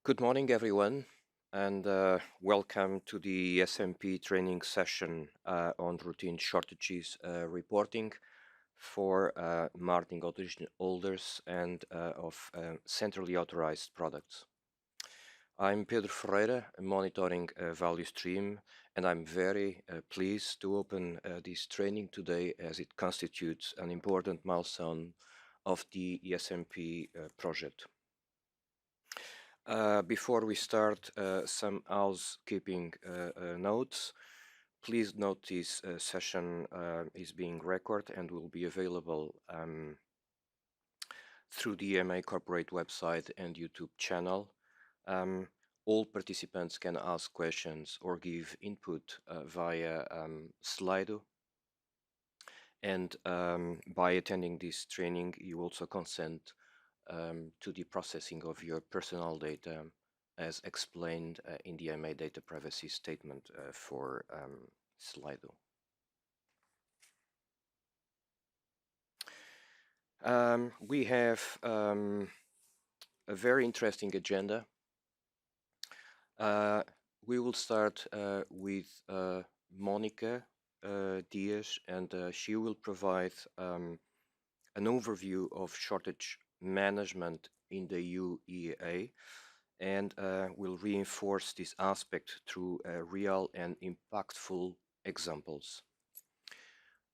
Good morning, everyone, and welcome to the ESMP training session on routine shortages reporting for marketing authorization holders and of centrally authorized products. I'm Pedro Ferreira, monitoring value stream, and I'm very pleased to open this training today as it constitutes an important milestone of the ESMP project. Before we start, some housekeeping notes. Please note this session is being recorded and will be available through the MA Corporate website and YouTube channel. All participants can ask questions or give input via Slido. And by attending this training, you also consent to the processing of your personal data as explained in the MA data privacy statement for Slido. We have a very interesting agenda. We will start with Monica Diaz, and she will provide an overview of shortage management in the UEA and will reinforce this aspect through real and impactful examples.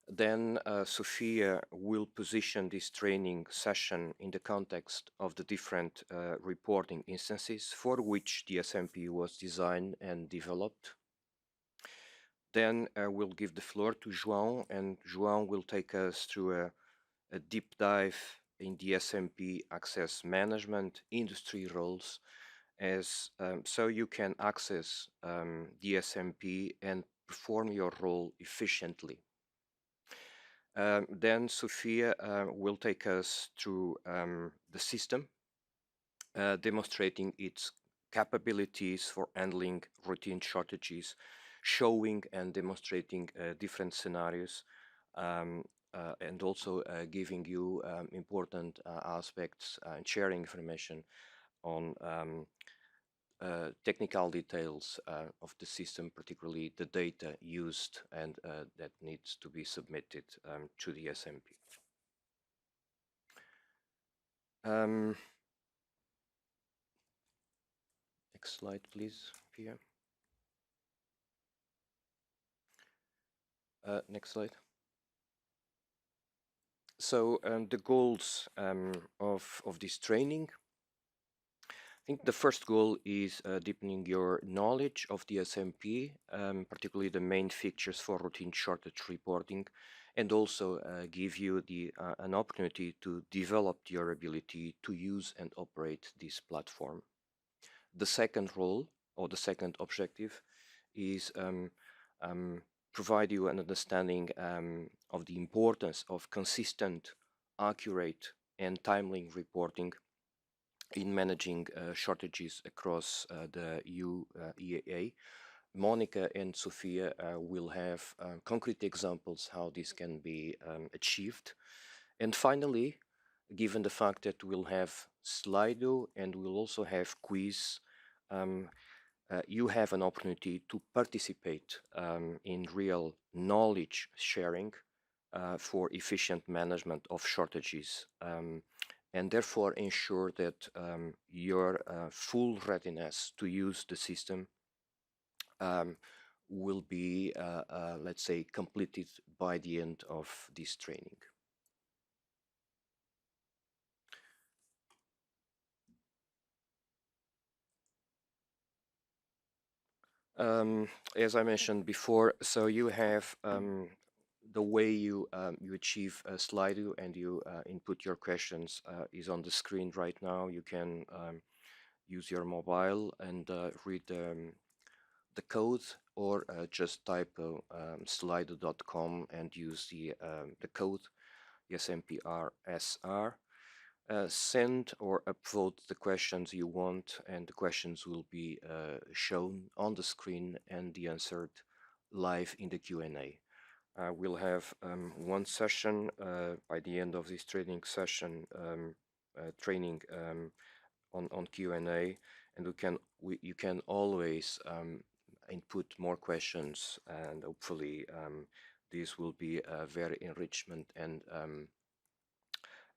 Then Sophia will position this training session in the context of the different reporting instances for which the ESMP was designed and developed. Then we'll give the floor to João, and João will take us through a deep dive in the ESMP access management industry roles as so you can access the ESMP and perform your role efficiently. Then Sophia will take us through the system, demonstrating its capabilities for handling routine shortages, showing and demonstrating different scenarios, and also giving you important aspects and sharing information on technical details of the system, particularly the data used and that needs to be submitted to the ESMP. Next slide, please, Pia. Next slide. So the goals of this training. I think the first goal is deepening your knowledge of the ESMP, particularly the main features for routine shortage reporting, and also give you an opportunity to develop your ability to use and operate this platform. The second role, or the second objective, is provide you an understanding of the importance of consistent, accurate, and timely reporting in managing shortages across the UEA. Monica and Sophia will have concrete examples how this can be achieved. And finally, given the fact that we'll have Slido and we'll also have quiz, you have an opportunity to participate in real knowledge sharing for efficient management of shortages. And therefore ensure that your full readiness to use the system will be, let's say, completed by the end of this training. As I mentioned before, so you have the way you achieve a Slido and you input your questions is on the screen right now. You can use your mobile and read the code, or just type slido.com and use the code ESMPRSR. Send or upvote the questions you want, and the questions will be shown on the screen and be answered live in the Q&A. We'll have one session by the end of this training session, on Q&A, and you can always input more questions, and hopefully this will be a very enrichment and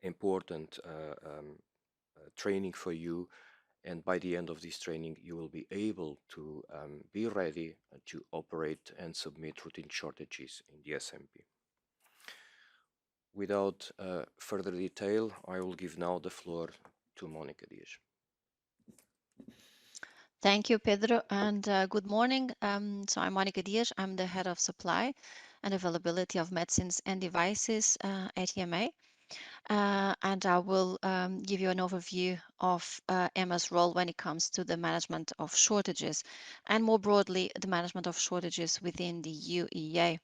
important training for you. And by the end of this training, you will be able to be ready to operate and submit routine shortages in the SMP. Without further detail, I will give now the floor to Monica Diaz. Thank you, Pedro, and good morning. So I'm Monica Dias. I'm the head of supply and availability of medicines and devices at EMA. And I will give you an overview of EMA's role when it comes to the management of shortages, and more broadly, the management of shortages within the UEA.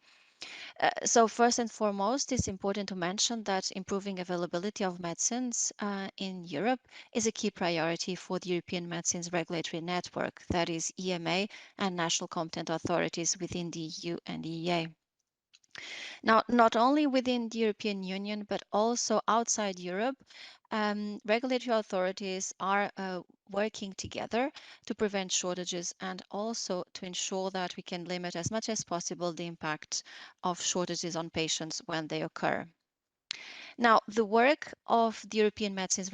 So first and foremost, it's important to mention that improving availability of medicines in Europe is a key priority for the European Medicines Regulatory Network, that is EMA, and national competent authorities within the EU and EEA. Now, not only within the European Union, but also outside Europe, regulatory authorities are working together to prevent shortages and also to ensure that we can limit as much as possible the impact of shortages on patients when they occur. Now, the work of the European Medicines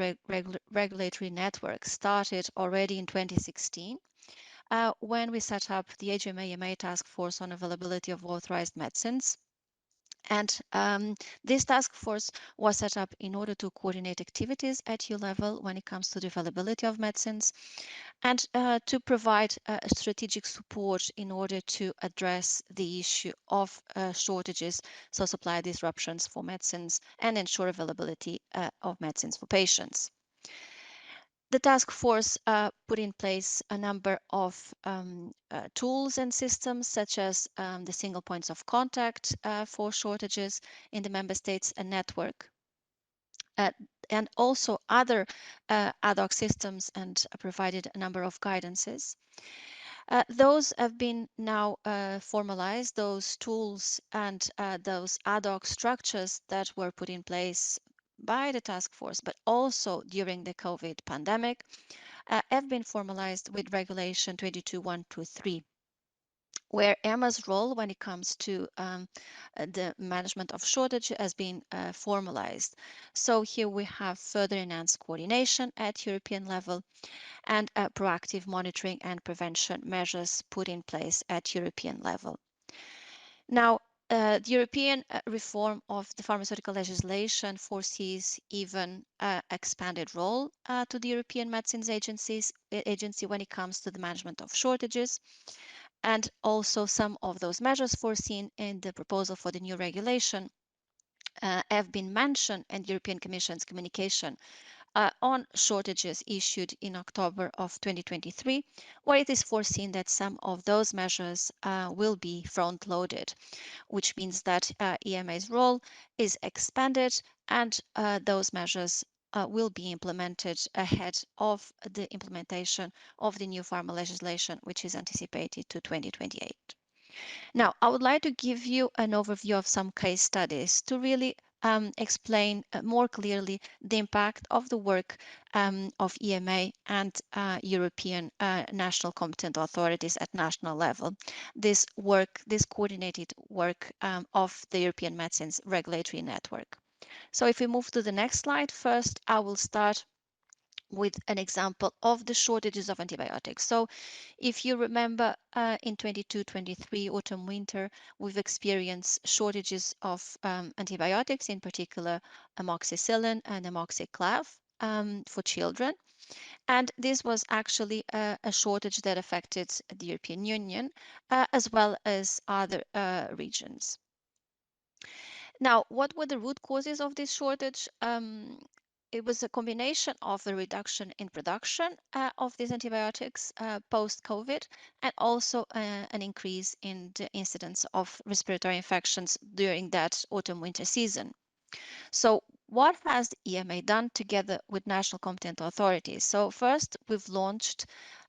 Regulatory Network started already in 2016 when we set up the HMA-EMA Task Force on Availability of Authorized Medicines. And this task force was set up in order to coordinate activities at EU level when it comes to the availability of medicines and to provide strategic support in order to address the issue of shortages, so supply disruptions for medicines, and ensure availability of medicines for patients. The task force put in place a number of tools and systems, such as the single points of contact for shortages in the member states and network, and also other ad hoc systems, and provided a number of guidances. Those have been now formalized, those tools and those ad hoc structures that were put in place by the task force, but also during the COVID pandemic, have been formalized with Regulation 22123, where EMA's role when it comes to the management of shortage has been formalized. So here we have further enhanced coordination at European level and proactive monitoring and prevention measures put in place at European level. Now, the European reform of the pharmaceutical legislation foresees even expanded role to the European Medicines Agency when it comes to the management of shortages. And also some of those measures foreseen in the proposal for the new regulation have been mentioned in the European Commission's communication on shortages issued in October of 2023, where it is foreseen that some of those measures will be front-loaded, which means that EMA's role is expanded and those measures will be implemented ahead of the implementation of the new pharma legislation, which is anticipated to 2028. Now, I would like to give you an overview of some case studies to really explain more clearly the impact of the work of EMA and European national competent authorities at national level. This coordinated work of the European Medicines Regulatory Network. So if we move to the next slide, first I will start with an example of the shortages of antibiotics. So if you remember in 22-23 autumn winter, we've experienced shortages of antibiotics, in particular amoxicillin and amoxiclav for children. And this was actually a shortage that affected the European Union as well as other regions. Now, what were the root causes of this shortage? It was a combination of a reduction in production of these antibiotics post-COVID, and also an increase in the incidence of respiratory infections during that autumn-winter season. So what has the EMA done together with national competent authorities? So first, we've launched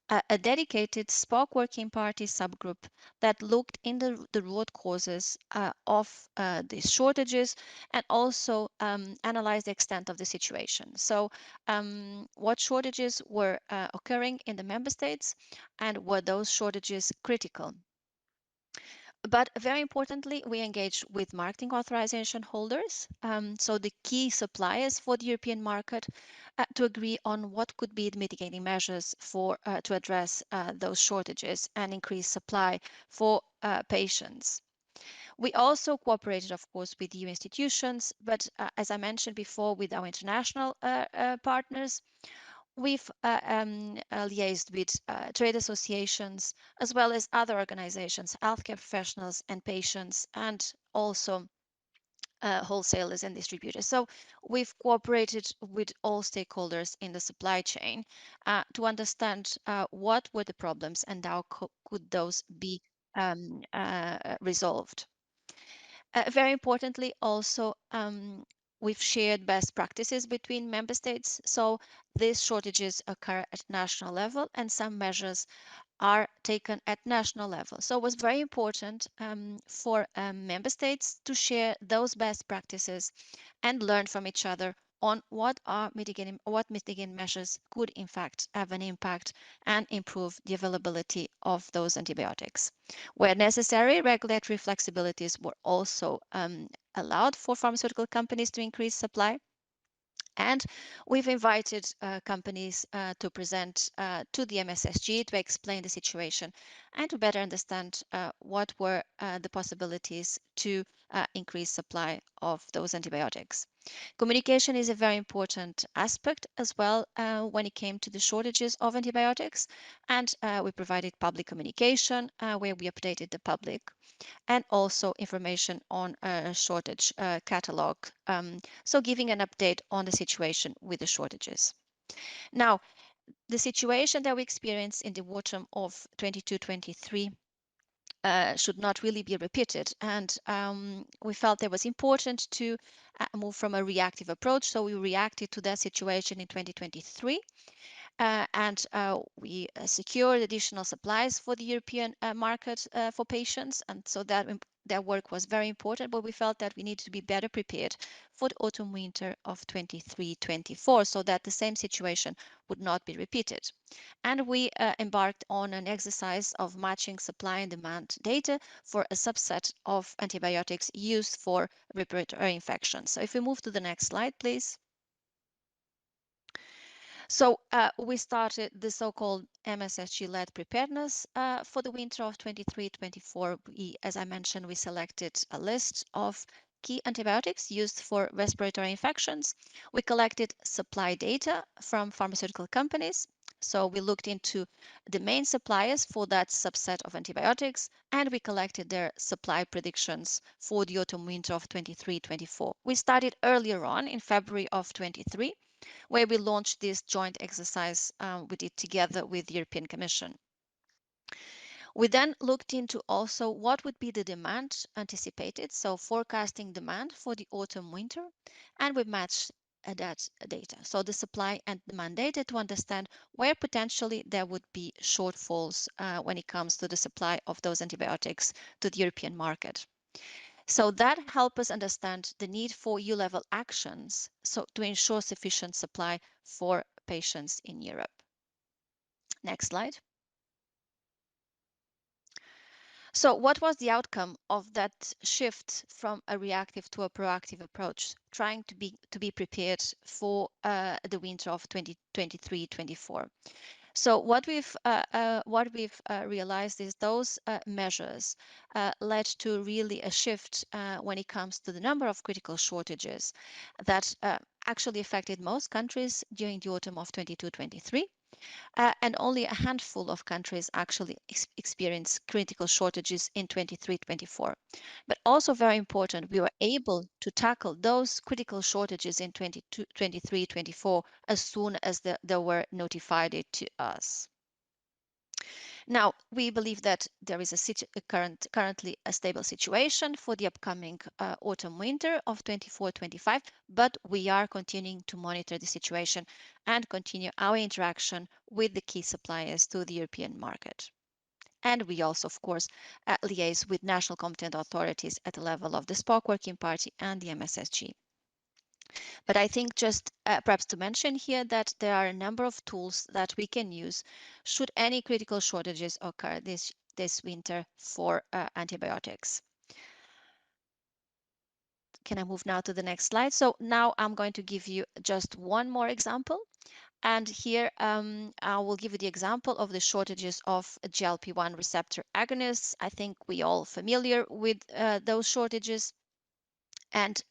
a dedicated Spark Working Party subgroup that looked into the root causes of these shortages and also analyzed the extent of the situation. So what shortages were occurring in the member states and were those shortages critical? But very importantly, we engage with marketing authorization holders, so the key suppliers for the European market, to agree on what could be the mitigating measures for to address those shortages and increase supply for patients. We also cooperated, of course, with EU institutions, but as I mentioned before, with our international partners. We've liaised with trade associations as well as other organizations, healthcare professionals and patients, and also wholesalers and distributors. So we've cooperated with all stakeholders in the supply chain to understand what were the problems and how could those be resolved. Very importantly, also, we've shared best practices between member states. So these shortages occur at national level and some measures are taken at national level. So it was very important for member states to share those best practices and learn from each other on what mitigating measures could in fact have an impact and improve the availability of those antibiotics. Where necessary, regulatory flexibilities were also allowed for pharmaceutical companies to increase supply. And we've invited companies to present to the MSSG to explain the situation and to better understand what were the possibilities to increase supply of those antibiotics. Communication is a very important aspect as well when it came to the shortages of antibiotics. And we provided public communication where we updated the public and also information on a shortage catalog. So giving an update on the situation with the shortages. Now, the situation that we experienced in the autumn of 22-23 should not really be repeated. And we felt it was important to move from a reactive approach. So we reacted to that situation in 2023. And we secured additional supplies for the European market for patients. And so that work was very important, but we felt that we needed to be better prepared for the autumn winter of 23-24 so that the same situation would not be repeated. And we embarked on an exercise of matching supply and demand data for a subset of antibiotics used for respiratory infections. So if we move to the next slide, please. So we started the so-called MSSG-led preparedness for the winter of 23-24. As I mentioned, we selected a list of key antibiotics used for respiratory infections. We collected supply data from pharmaceutical companies. So we looked into the main suppliers for that subset of antibiotics, and we collected their supply predictions for the autumn winter of 23-24. We started earlier on in February of 23 where we launched this joint exercise we did together with the European Commission. We then looked into also what would be the demand anticipated, so forecasting demand for the autumn winter, and we matched that data, so the supply and demand data to understand where potentially there would be shortfalls when it comes to the supply of those antibiotics to the European market. So that helps us understand the need for EU-level actions so to ensure sufficient supply for patients in Europe. Next slide. So what was the outcome of that shift from a reactive to a proactive approach, trying to be prepared for the winter of 2023-24? So what we've realized is those measures led to really a shift when it comes to the number of critical shortages that actually affected most countries during the autumn of 22-23. And only a handful of countries actually experienced critical shortages in 23-24. But also very important, we were able to tackle those critical shortages in 23-24 as soon as they were notified to us. Now, we believe that there is currently a stable situation for the upcoming autumn-winter of 24-25, but we are continuing to monitor the situation and continue our interaction with the key suppliers to the European market. And we also, of course, liaise with national competent authorities at the level of the SPOC Working Party and the MSSG. But I think just perhaps to mention here that there are a number of tools that we can use should any critical shortages occur this winter for antibiotics. Can I move now to the next slide? So now I'm going to give you just one more example. And here I will give you the example of the shortages of GLP-1 receptor agonists. I think we all familiar with those shortages. And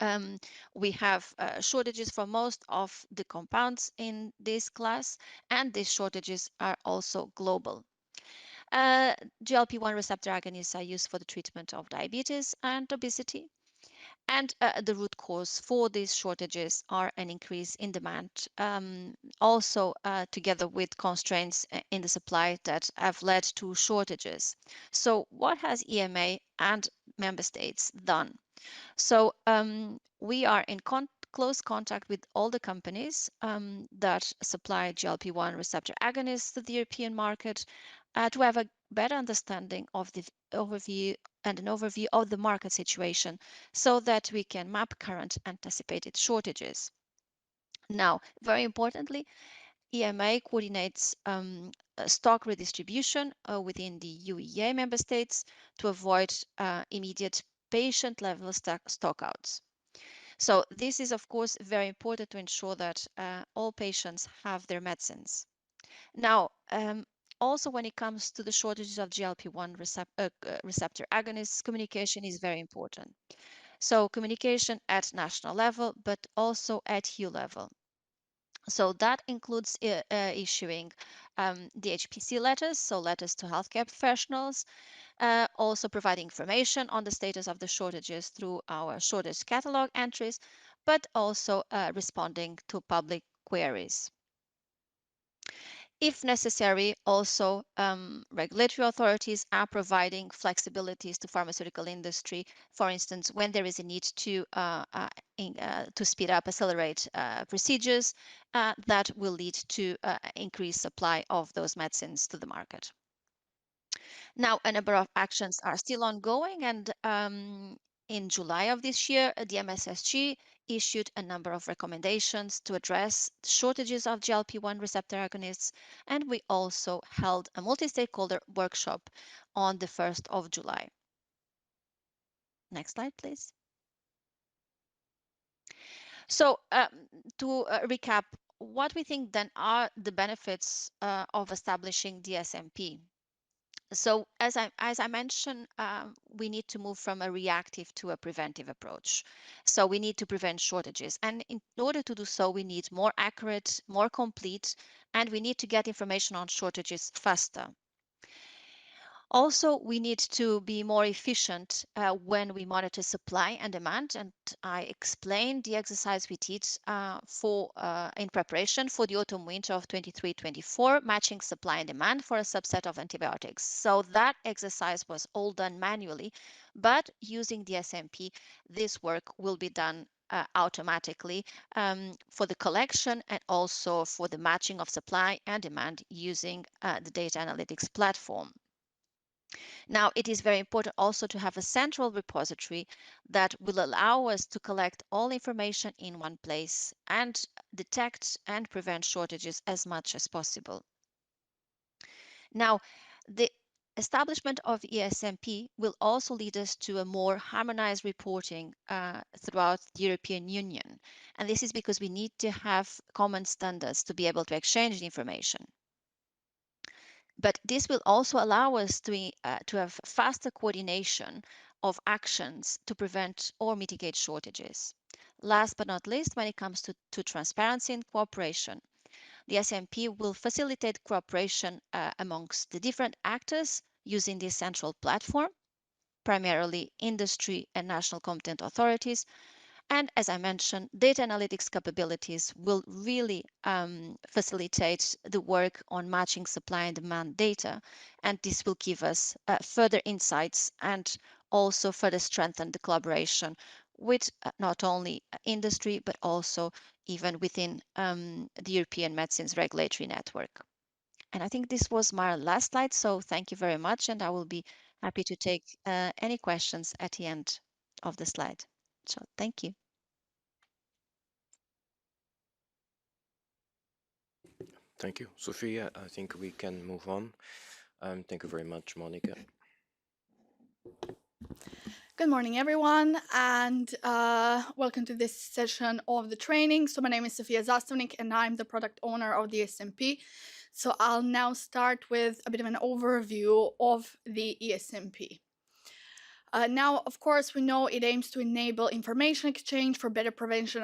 we have shortages for most of the compounds in this class, and these shortages are also global. GLP-1 receptor agonists are used for the treatment of diabetes and obesity. And the root cause for these shortages are an increase in demand, also together with constraints in the supply that have led to shortages. So what has EMA and member states done? So we are in close contact with all the companies that supply GLP-1 receptor agonists to the European market to have a better understanding of the overview and an overview of the market situation so that we can map current anticipated shortages. Now, very importantly, EMA coordinates stock redistribution within the UEA member states to avoid immediate patient-level stockouts. So this is, of course, very important to ensure that all patients have their medicines. Now, also when it comes to the shortages of GLP-1 receptor agonists, communication is very important. So communication at national level, but also at EU level. So that includes issuing DHPC letters, so letters to healthcare professionals, also providing information on the status of the shortages through our shortage catalog entries, but also responding to public queries. If necessary, also regulatory authorities are providing flexibilities to pharmaceutical industry. For instance, when there is a need to speed up, accelerate procedures that will lead to increased supply of those medicines to the market. Now, a number of actions are still ongoing, and in July of this year, the MSSG issued a number of recommendations to address shortages of GLP-1 receptor agonists, and we also held a multi-stakeholder workshop on the 1st of July. Next slide, please. So to recap, what we think then are the benefits of establishing the ESMP. So as I mentioned, we need to move from a reactive to a preventive approach. So we need to prevent shortages. And in order to do so, we need more accurate, more complete, and we need to get information on shortages faster. Also, we need to be more efficient when we monitor supply and demand. And I explained the exercise we did in preparation for the autumn winter of 23-24, matching supply and demand for a subset of antibiotics. So that exercise was all done manually, but using the SMP, this work will be done automatically for the collection and also for the matching of supply and demand using the data analytics platform. Now, it is very important also to have a central repository that will allow us to collect all information in one place and detect and prevent shortages as much as possible. Now, the establishment of ESMP will also lead us to a more harmonized reporting throughout the European Union. And this is because we need to have common standards to be able to exchange the information. But this will also allow us to have faster coordination of actions to prevent or mitigate shortages. Last but not least, when it comes to transparency and cooperation, the SMP will facilitate cooperation amongst the different actors using this central platform, primarily industry and national competent authorities, And as I mentioned, data analytics capabilities will really facilitate the work on matching supply and demand data. And this will give us further insights and also further strengthen the collaboration with not only industry, but also even within the European Medicines Regulatory Network. And I think this was my last slide. So thank you very much. And I will be happy to take any questions at the end of the slide. So thank you. Thank you, Sophia. I think we can move on. Thank you very much, Monica. Good morning, everyone, and welcome to this session of the training. So my name is Sofia Zastavnik, and I'm the product owner of the ESMP. So I'll now start with a bit of an overview of the ESMP. Now, of course, we know it aims to enable information exchange for better prevention,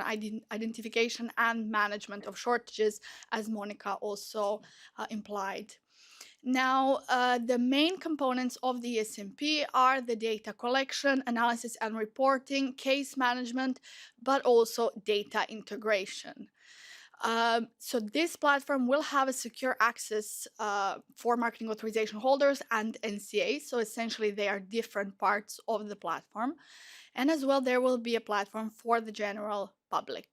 identification, and management of shortages, as Monica also implied. Now, the main components of the ESMP are the data collection, analysis and reporting, case management, but also data integration. So this platform will have a secure access for marketing authorization holders and NCAs. So essentially, they are different parts of the platform. And as well, there will be a platform for the general public.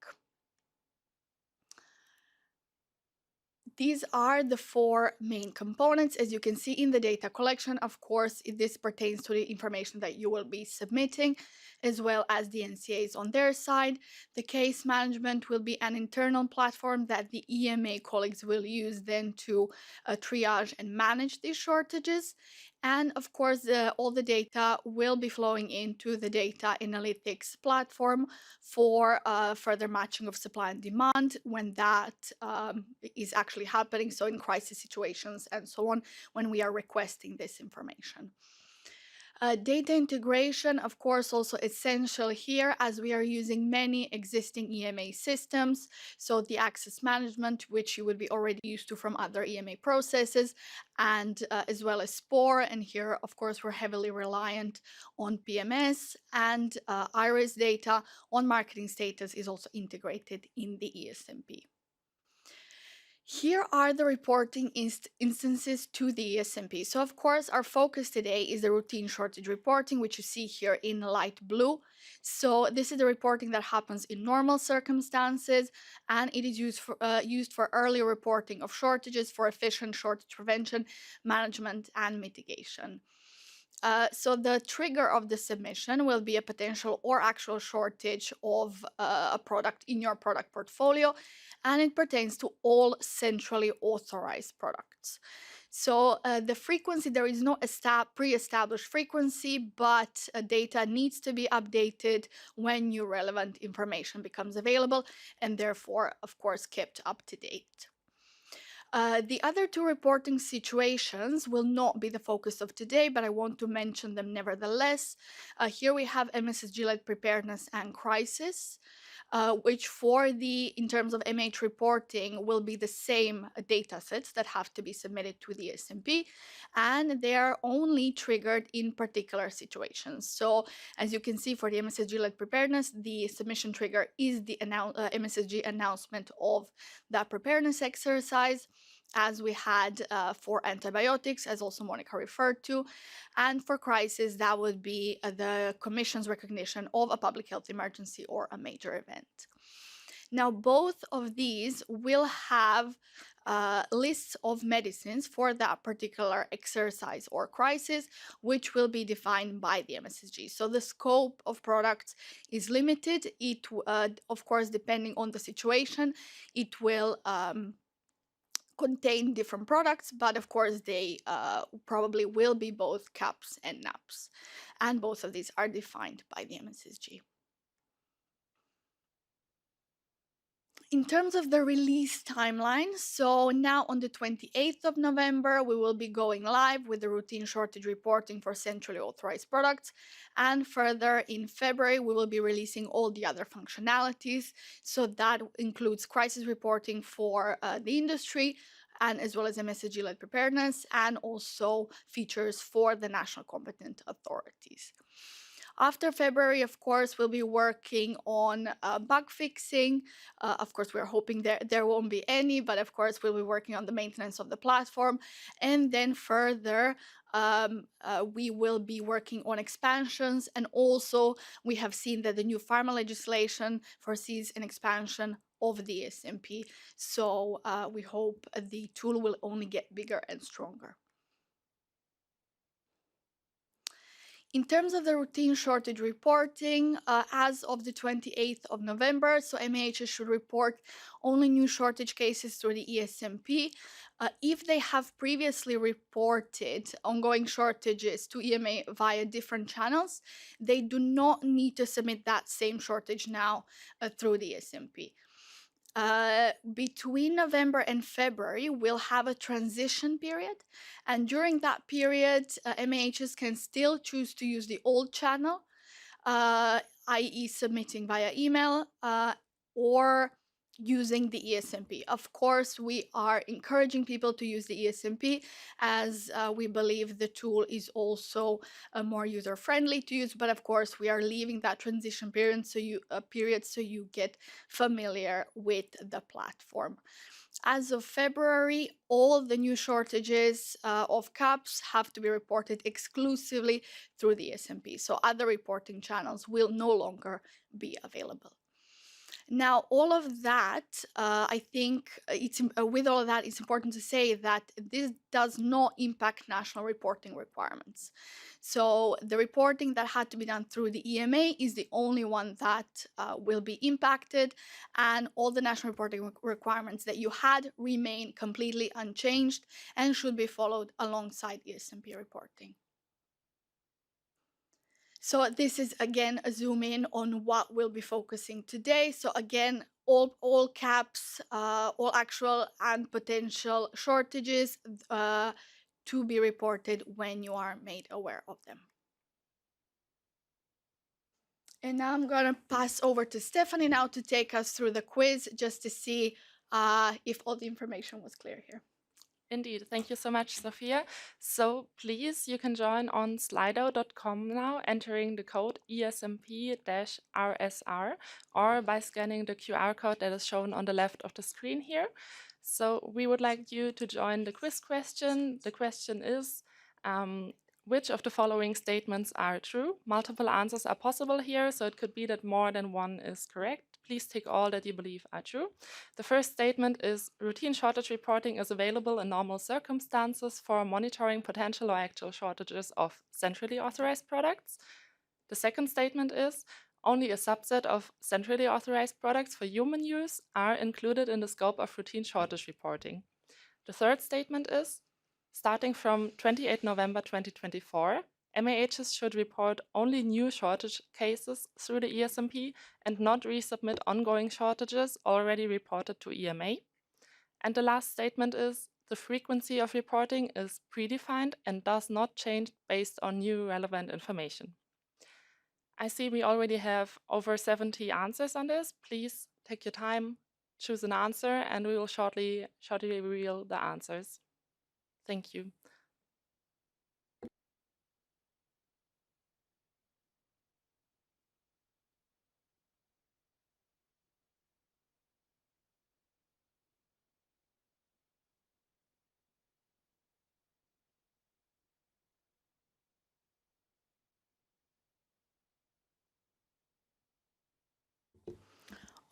These are the four main components. As you can see in the data collection, of course, this pertains to the information that you will be submitting, as well as the NCAs on their side. The case management will be an internal platform that the EMA colleagues will use then to triage and manage these shortages. And of course, all the data will be flowing into the data analytics platform for further matching of supply and demand when that is actually happening. So in crisis situations and so on, when we are requesting this information. Data integration, of course, also essential here as we are using many existing EMA systems. So the access management, which you would be already used to from other EMA processes, and as well as SPORE. And here, of course, we're heavily reliant on PMS, and IRIS data on marketing status is also integrated in the ESMP. Here are the reporting instances to the ESMP. So of course, our focus today is the routine shortage reporting, which you see here in light blue. So this is the reporting that happens in normal circumstances, and it is used for early reporting of shortages for efficient shortage prevention, management, and mitigation. So the trigger of the submission will be a potential or actual shortage of a product in your product portfolio, and it pertains to all centrally authorized products. So the frequency, there is no pre-established frequency, but data needs to be updated when new relevant information becomes available, and therefore, of course, kept up to date. The other two reporting situations will not be the focus of today, but I want to mention them nevertheless. Here we have MSSG-led preparedness and crisis, which in terms of MH reporting will be the same data sets that have to be submitted to the SMP, and they are only triggered in particular situations. So as you can see for the MSSG-led preparedness, the submission trigger is the MSSG announcement of that preparedness exercise, as we had for antibiotics, as also Monica referred to. And for crisis, that would be the Commission's recognition of a public health emergency or a major event. Now, both of these will have lists of medicines for that particular exercise or crisis, which will be defined by the MSSG. So the scope of products is limited. It, of course, depending on the situation, it will contain different products, but of course they probably will be both CAPs and NAPs, and both of these are defined by the MSSG. In terms of the release timeline, so now on the 28th of November, we will be going live with the routine shortage reporting for centrally authorized products. And further in February, we will be releasing all the other functionalities. So that includes crisis reporting for the industry, and as well as MSSG-led preparedness, and also features for the national competent authorities. After February, of course, we'll be working on bug fixing. Of course, we're hoping there won't be any, but of course, we'll be working on the maintenance of the platform. And then further, we will be working on expansions. And also, we have seen that the new pharma legislation foresees an expansion of the ESMP. So we hope the tool will only get bigger and stronger. In terms of the routine shortage reporting, as of the 28th of November, so MAHs should report only new shortage cases through the ESMP. If they have previously reported ongoing shortages to EMA via different channels, they do not need to submit that same shortage now through the ESMP. Between November and February, we'll have a transition period. And during that period, MAHs can still choose to use the old channel, i.e. submitting via email or using the ESMP. Of course, we are encouraging people to use the ESMP as we believe the tool is also more user-friendly to use, but of course we are leaving that transition period so you get familiar with the platform. As of February, all the new shortages of caps have to be reported exclusively through the ESMP, so other reporting channels will no longer be available. Now, all of that, I think with all of that, it's important to say that this does not impact national reporting requirements. So the reporting that had to be done through the EMA is the only one that will be impacted, and all the national reporting requirements that you had remain completely unchanged and should be followed alongside ESMP reporting. So this is again a zoom in on what we'll be focusing today. So again, all caps, all actual and potential shortages to be reported when you are made aware of them. And now I'm gonna pass over to Stephanie now to take us through the quiz just to see if all the information was clear here. Indeed. Thank you so much, Sophia. So please, you can join on slido.com now, entering the code ESMP-RSR, or by scanning the QR code that is shown on the left of the screen here. So we would like you to join the quiz question. The question is, which of the following statements are true? Multiple answers are possible here, so it could be that more than one is correct. Please tick all that you believe are true. The first statement is routine shortage reporting is available in normal circumstances for monitoring potential or actual shortages of centrally authorized products. The second statement is only a subset of centrally authorized products for human use are included in the scope of routine shortage reporting. The third statement is starting from 28 November 2024, MAHs should report only new shortage cases through the ESMP and not resubmit ongoing shortages already reported to EMA. And the last statement is the frequency of reporting is predefined and does not change based on new relevant information. I see we already have over 70 answers on this. Please take your time, choose an answer, and we will shortly reveal the answers. Thank you.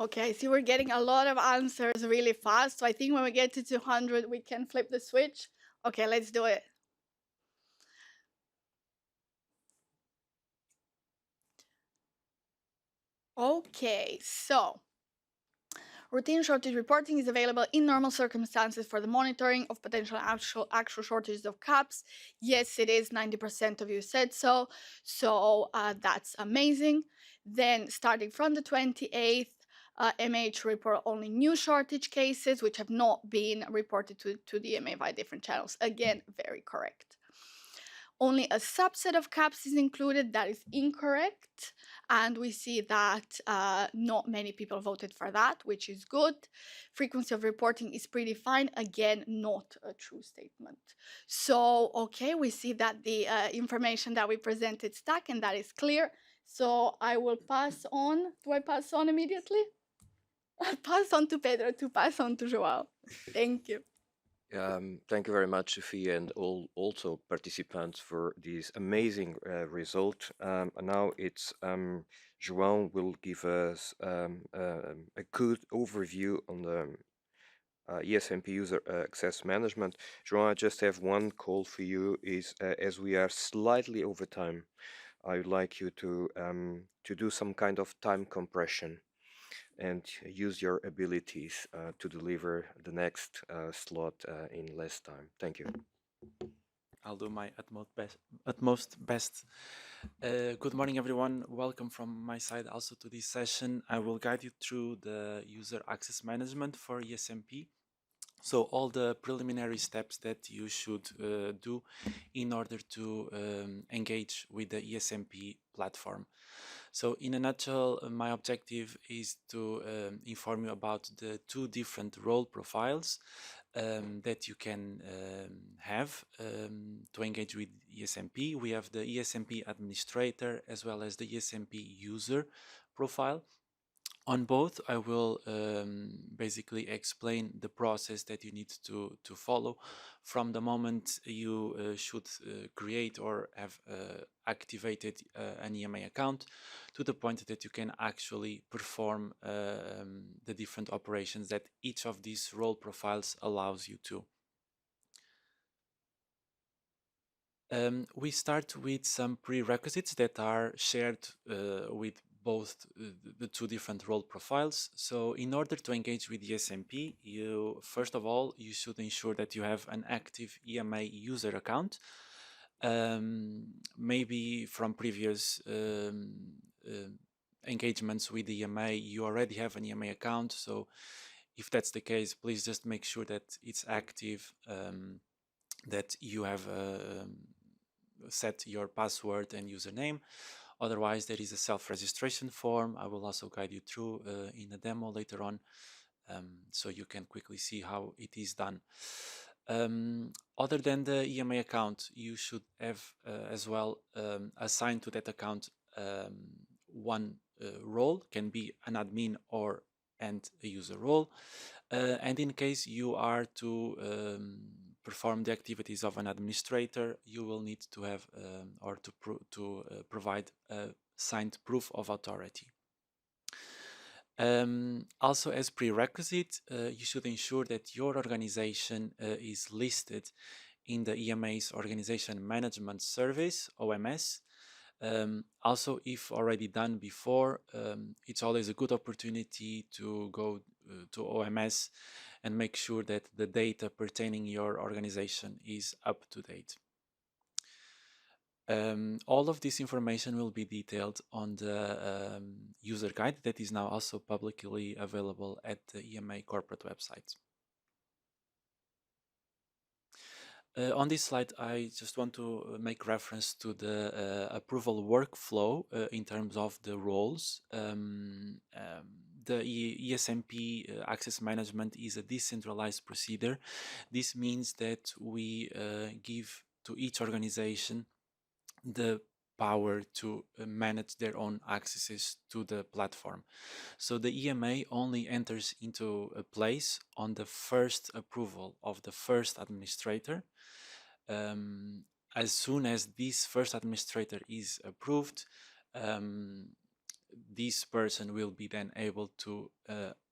Okay, so we're getting a lot of answers really fast. So I think when we get to 200, we can flip the switch. Okay, let's do it. Okay, so routine shortage reporting is available in normal circumstances for the monitoring of potential actual shortages of caps. Yes, it is. 90% of you said so. So that's amazing. Then starting from the 28th, MH report only new shortage cases which have not been reported to the EMA via different channels. Again, very correct. Only a subset of caps is included. That is incorrect. And we see that not many people voted for that, which is good. Frequency of reporting is predefined. Again, not a true statement. So, okay, we see that the information that we presented stuck, and that is clear. So I will pass on. Do I pass on immediately? I'll pass on to Pedro to pass on to Joao. Thank you. Thank you very much, Sophia, and all also participants for this amazing result. And now it's João will give us a good overview on the ESMP user access management. João, I just have one call for you. Is as we are slightly over time, I would like you to do some kind of time compression and use your abilities to deliver the next slot in less time. Thank you. I'll do my utmost best. Good morning, everyone. Welcome from my side also to this session. I will guide you through the user access management for ESMP. So all the preliminary steps that you should do in order to engage with the ESMP platform. So in a nutshell, my objective is to inform you about the two different role profiles that you can have to engage with ESMP. We have the ESMP administrator as well as the ESMP user profile. On both, I will basically explain the process that you need to follow from the moment you should create or have activated an EMA account to the point that you can actually perform the different operations that each of these role profiles allows you to. We start with some prerequisites that are shared with both the two different role profiles. So in order to engage with ESMP, first of all, you should ensure that you have an active EMA user account. Maybe from previous engagements with EMA, you already have an EMA account. So if that's the case, please just make sure that it's active, that you have set your password and username. Otherwise, there is a self-registration form. I will also guide you through in a demo later on, so you can quickly see how it is done. Other than the EMA account, you should have as well assigned to that account one role, can be an admin or and a user role. And in case you are to perform the activities of an administrator, you will need to have or to provide a signed proof of authority. Also, as prerequisite, you should ensure that your organization is listed in the EMA's Organization Management Service, OMS. Also, if already done before, it's always a good opportunity to go to OMS and make sure that the data pertaining your organization is up to date. All of this information will be detailed on the user guide that is now also publicly available at the EMA corporate website. On this slide, I just want to make reference to the approval workflow in terms of the roles. The ESMP access management is a decentralized procedure. This means that we give to each organization the power to manage their own accesses to the platform. So the EMA only enters into a place on the first approval of the first administrator. As soon as this first administrator is approved, this person will be then able to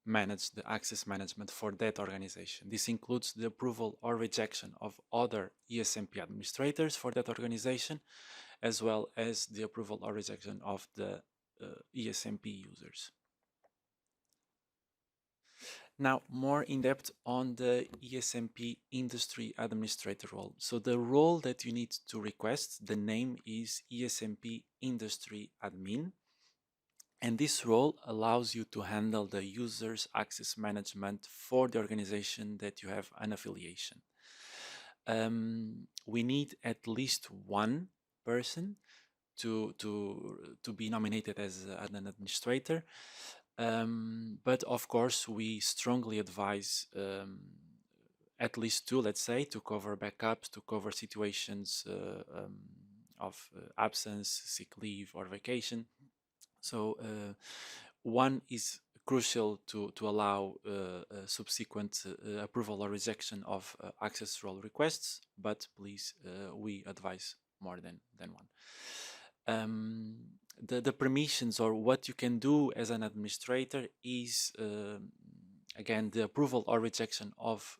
manage the access management for that organization. This includes the approval or rejection of other ESMP administrators for that organization, as well as the approval or rejection of the ESMP users. Now, more in depth on the ESMP industry administrator role. So the role that you need to request, the name is ESMP industry admin. And this role allows you to handle the user's access management for the organization that you have an affiliation. We need at least one person to be nominated as an administrator. But of course, we strongly advise at least two, let's say, to cover backups, to cover situations of absence, sick leave, or vacation. So one is crucial to allow subsequent approval or rejection of access role requests, but please, we advise more than one. The permissions, or what you can do as an administrator, is again the approval or rejection of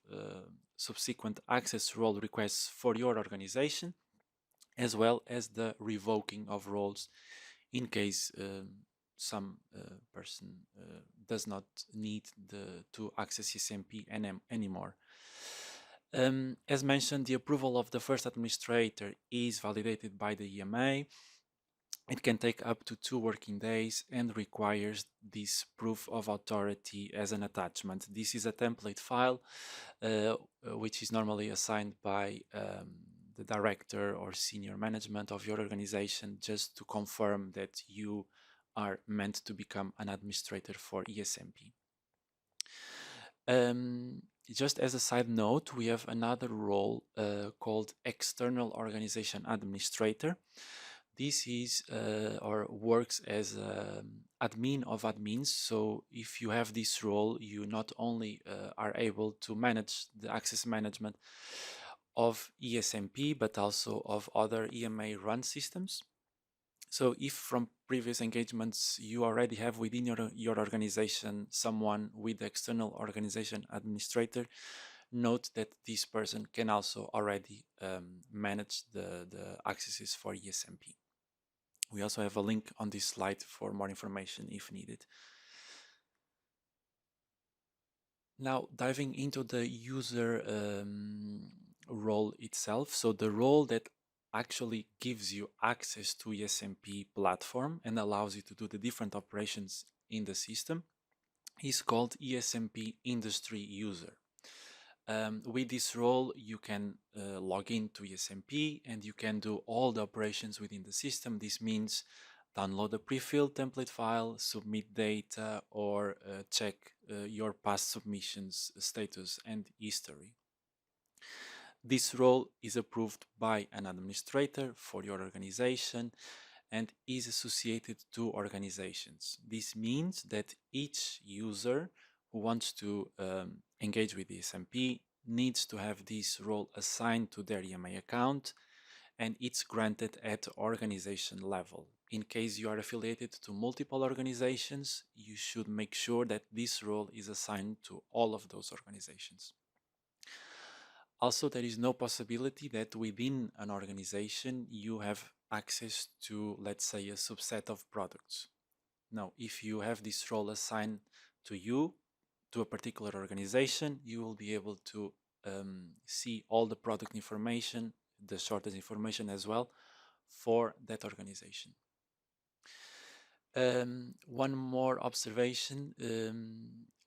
subsequent access role requests for your organization, as well as the revoking of roles in case some person does not need to access ESMP anymore. As mentioned, the approval of the first administrator is validated by the EMA. It can take up to 2 working days and requires this proof of authority as an attachment. This is a template file which is normally assigned by the director or senior management of your organization, just to confirm that you are meant to become an administrator for ESMP. Just as a side note, we have another role called External Organization Administrator. This is or works as admin of admins. So if you have this role, you not only are able to manage the access management of ESMP, but also of other EMA run systems. So if from previous engagements you already have within your organization someone with the external organization administrator, note that this person can also already manage the accesses for ESMP. We also have a link on this slide for more information if needed. Now, diving into the user role itself. So the role that actually gives you access to ESMP platform and allows you to do the different operations in the system is called ESMP industry user. With this role, you can log into ESMP and you can do all the operations within the system. This means download a pre-filled template file, submit data, or check your past submissions status and history. This role is approved by an administrator for your organization and is associated to organizations. This means that each user who wants to engage with ESMP needs to have this role assigned to their EMA account, and it's granted at organization level. In case you are affiliated to multiple organizations, you should make sure that this role is assigned to all of those organizations. Also, there is no possibility that within an organization you have access to, let's say, a subset of products. Now, if you have this role assigned to you, to a particular organization, you will be able to see all the product information, the shortage information as well, for that organization. One more observation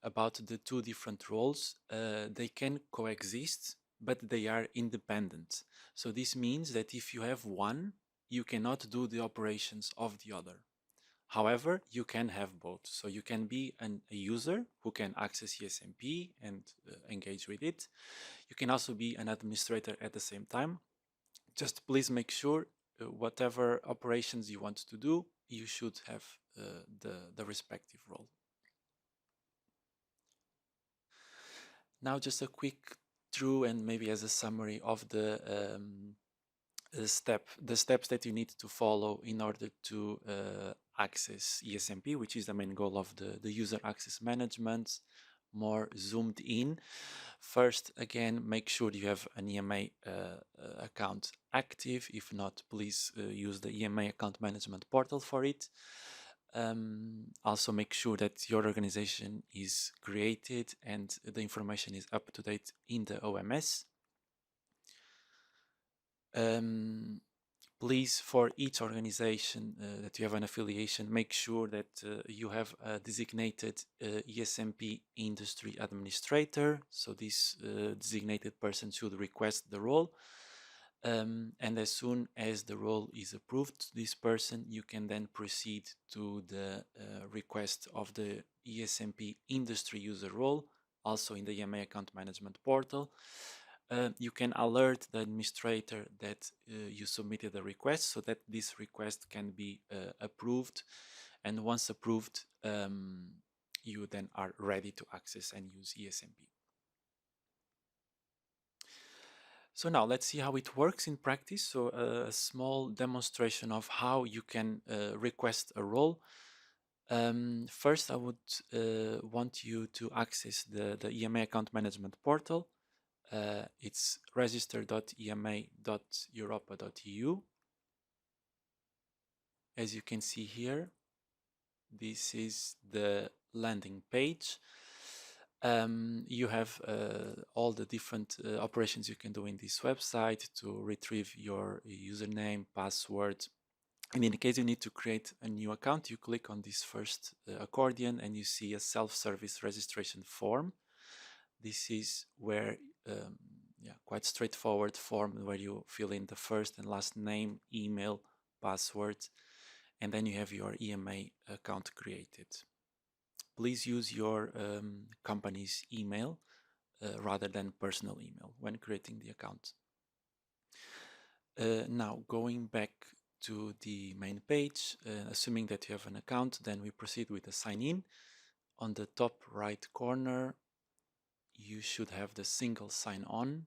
about the two different roles. They can coexist, but they are independent. So this means that if you have one, you cannot do the operations of the other. However, you can have both. So you can be a user who can access ESMP and engage with it. You can also be an administrator at the same time. Just please make sure whatever operations you want to do, you should have the respective role. Now, just a quick through and maybe as a summary of the steps that you need to follow in order to access ESMP, which is the main goal of the user access management, more zoomed in. First, again, make sure you have an EMA account active. If not, please use the EMA account management portal for it. Also make sure that your organization is created and the information is up to date in the OMS. Please, for each organization that you have an affiliation, make sure that you have a designated ESMP industry administrator. So this designated person should request the role. And as soon as the role is approved, this person, you can then proceed to the request of the ESMP industry user role, also in the EMA account management portal. You can alert the administrator that you submitted a request so that this request can be approved and once approved, you then are ready to access and use ESMP. So now let's see how it works in practice. So a small demonstration of how you can request a role. First, I would want you to access the EMA account management portal. It's register.ema.europa.eu. As you can see here, this is the landing page. You have all the different operations you can do in this website to retrieve your username, password. And in case you need to create a new account, you click on this first accordion and you see a self-service registration form. This is where, quite straightforward form where you fill in the first and last name, email, password, and then you have your EMA account created. Please use your company's email rather than personal email when creating the account. Now, going back to the main page, assuming that you have an account, then we proceed with the sign in. On the top right corner, you should have the single sign on.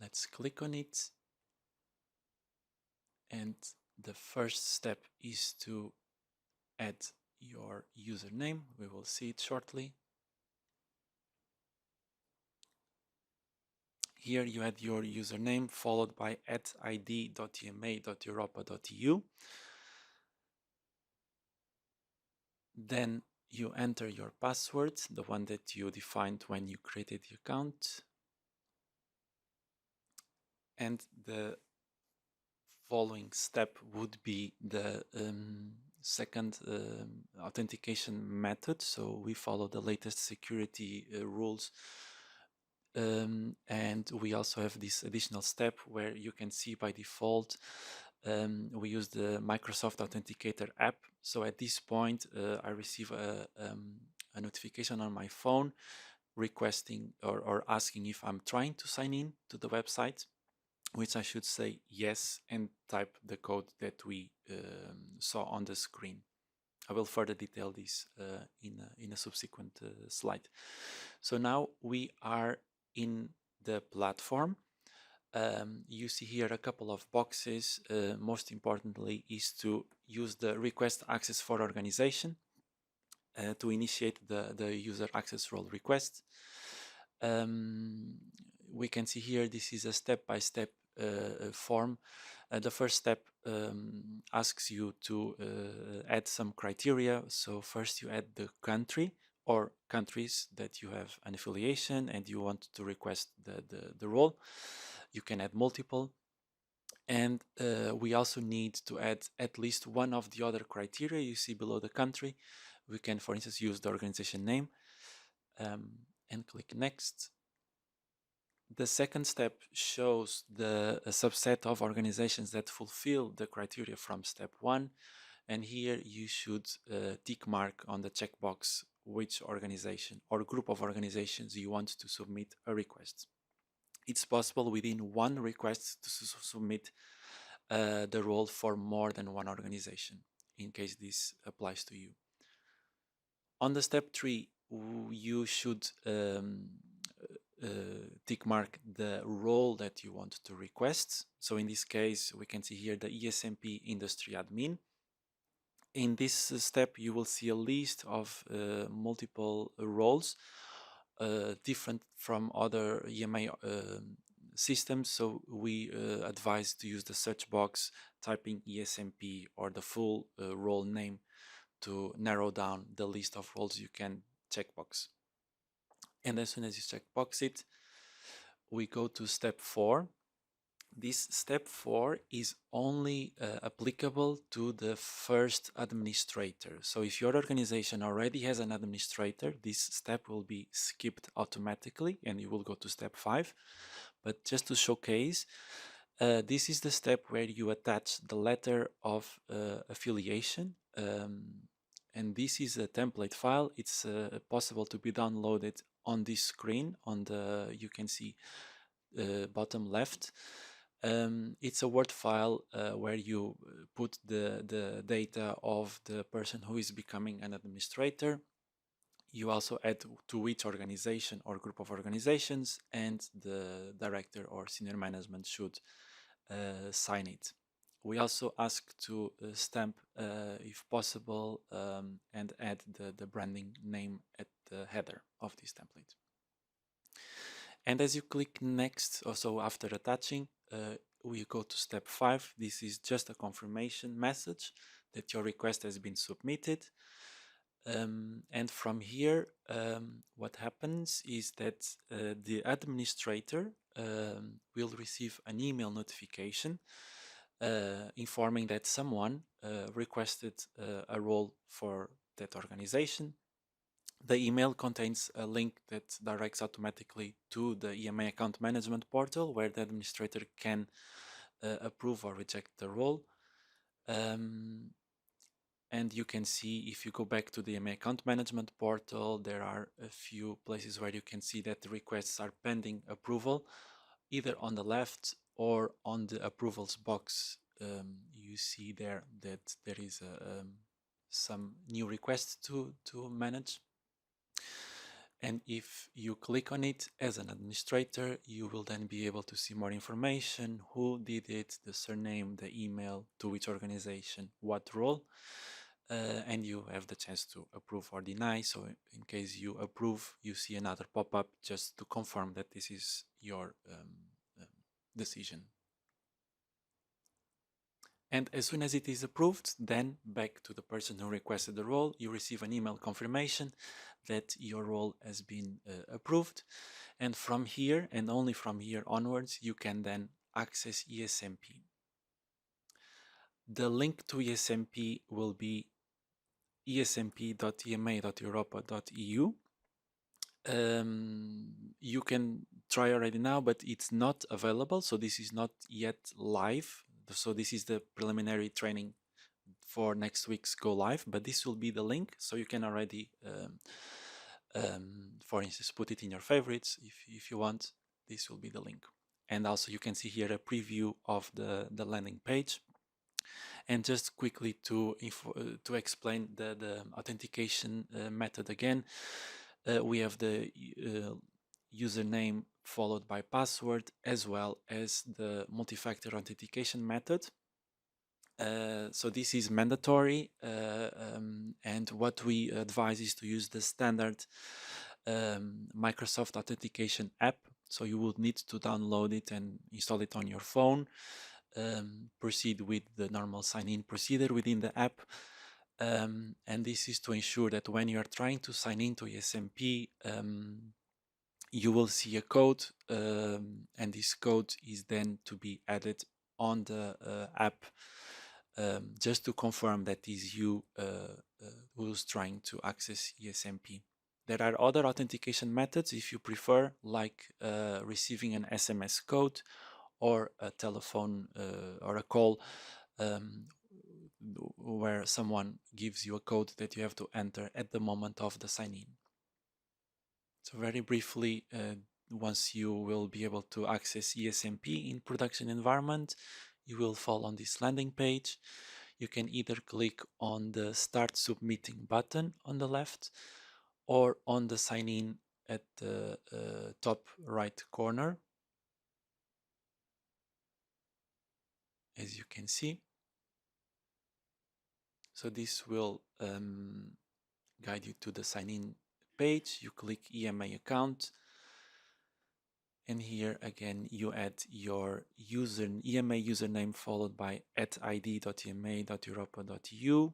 Let's click on it. And the first step is to add your username. We will see it shortly. Here you add your username followed by @id.ema.europa.eu. Then you enter your password, the one that you defined when you created the account. And the following step would be the second authentication method. So we follow the latest security rules. And we also have this additional step where you can see by default we use the Microsoft Authenticator app. So at this point, I receive a notification on my phone requesting or asking if I'm trying to sign in to the website, which I should say yes and type the code that we saw on the screen. I will further detail this in a subsequent slide. So now we are in the platform. You see here a couple of boxes. Most importantly is to use the request access for organization to initiate the user access role request. We can see here this is a step-by-step form. The first step asks you to add some criteria. So first you add the country or countries that you have an affiliation and you want to request the role. You can add multiple. And we also need to add at least one of the other criteria you see below the country. We can, for instance, use the organization name and click next. The second step shows a subset of organizations that fulfill the criteria from step 1. And here you should tick mark on the checkbox which organization or group of organizations you want to submit a request. It's possible within one request to submit the role for more than one organization, in case this applies to you. On the step 3, you should tick mark the role that you want to request. So in this case, we can see here the ESMP industry admin. In this step, you will see a list of multiple roles, different from other EMA systems. So we advise to use the search box, typing ESMP or the full role name to narrow down the list of roles you can checkbox. And as soon as you checkbox it, we go to step 4. This step 4 is only applicable to the first administrator. So if your organization already has an administrator, this step will be skipped automatically and you will go to step 5. But just to showcase, this is the step where you attach the letter of affiliation. And this is a template file. It's possible to be downloaded on this screen. On the, you can see bottom left. It's a Word file where you put the data of the person who is becoming an administrator. You also add to each organization or group of organizations, and the director or senior management should sign it. We also ask to stamp, if possible, and add the branding name at the header of this template. And as you click next, also after attaching, we go to step 5. This is just a confirmation message that your request has been submitted. And from here, what happens is that the administrator will receive an email notification informing that someone requested a role for that organization. The email contains a link that directs automatically to the EMA account management portal, where the administrator can approve or reject the role. And you can see, if you go back to the EMA account management portal, there are a few places where you can see that the requests are pending approval, either on the left or on the approvals box. You see there that there is some new requests to manage. And if you click on it as an administrator, you will then be able to see more information: who did it, the surname, the email, to which organization, what role, and you have the chance to approve or deny. So in case you approve, you see another pop-up just to confirm that this is your decision. And as soon as it is approved, then back to the person who requested the role, you receive an email confirmation that your role has been approved. And from here, and only from here onwards, you can then access ESMP. The link to ESMP will be esmp.ema.europa.eu. You can try already now, but it's not available, so this is not yet live. So this is the preliminary training for next week's go live, but this will be the link, so you can already, for instance, put it in your favorites if you want. This will be the link. And also you can see here a preview of the landing page. And just quickly to explain the authentication method again, we have the username followed by password, as well as the multi-factor authentication method. So this is mandatory, and what we advise is to use the standard Microsoft authentication app. So you would need to download it and install it on your phone. Proceed with the normal sign-in procedure within the app. And this is to ensure that when you are trying to sign into ESMP, you will see a code, and this code is then to be added on the app, just to confirm that is you who's trying to access ESMP. There are other authentication methods if you prefer, like receiving an SMS code or a telephone or a call, where someone gives you a code that you have to enter at the moment of the sign-in. So very briefly, once you will be able to access ESMP in production environment, you will fall on this landing page. You can either click on the Start Submitting button on the left, or on the Sign In at the top right corner, as you can see. So this will guide you to the Sign In page. You click EMA account, and here again you add your EMA username followed by @id.ema.europa.eu.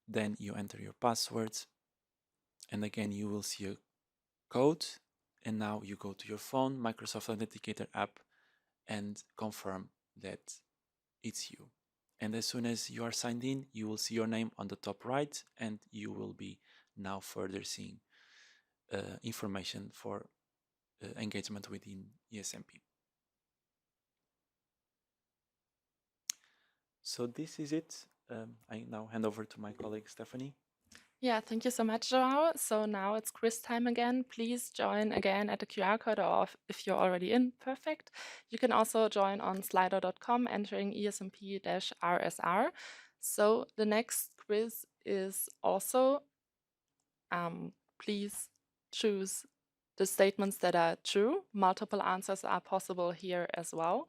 Then you enter your passwords, and again you will see a code. And now you go to your phone, Microsoft Authenticator app, and confirm that it's you. And as soon as you are signed in, you will see your name on the top right, and you will be now further seeing information for engagement within ESMP. So this is it. I now hand over to my colleague Stephanie. Yeah, thank you so much, Joao. So now it's quiz time again. Please join again at the QR code, or if you're already in, perfect. You can also join on slido.com entering ESMP-RSR. So the next quiz is also, please choose the statements that are true. Multiple answers are possible here as well.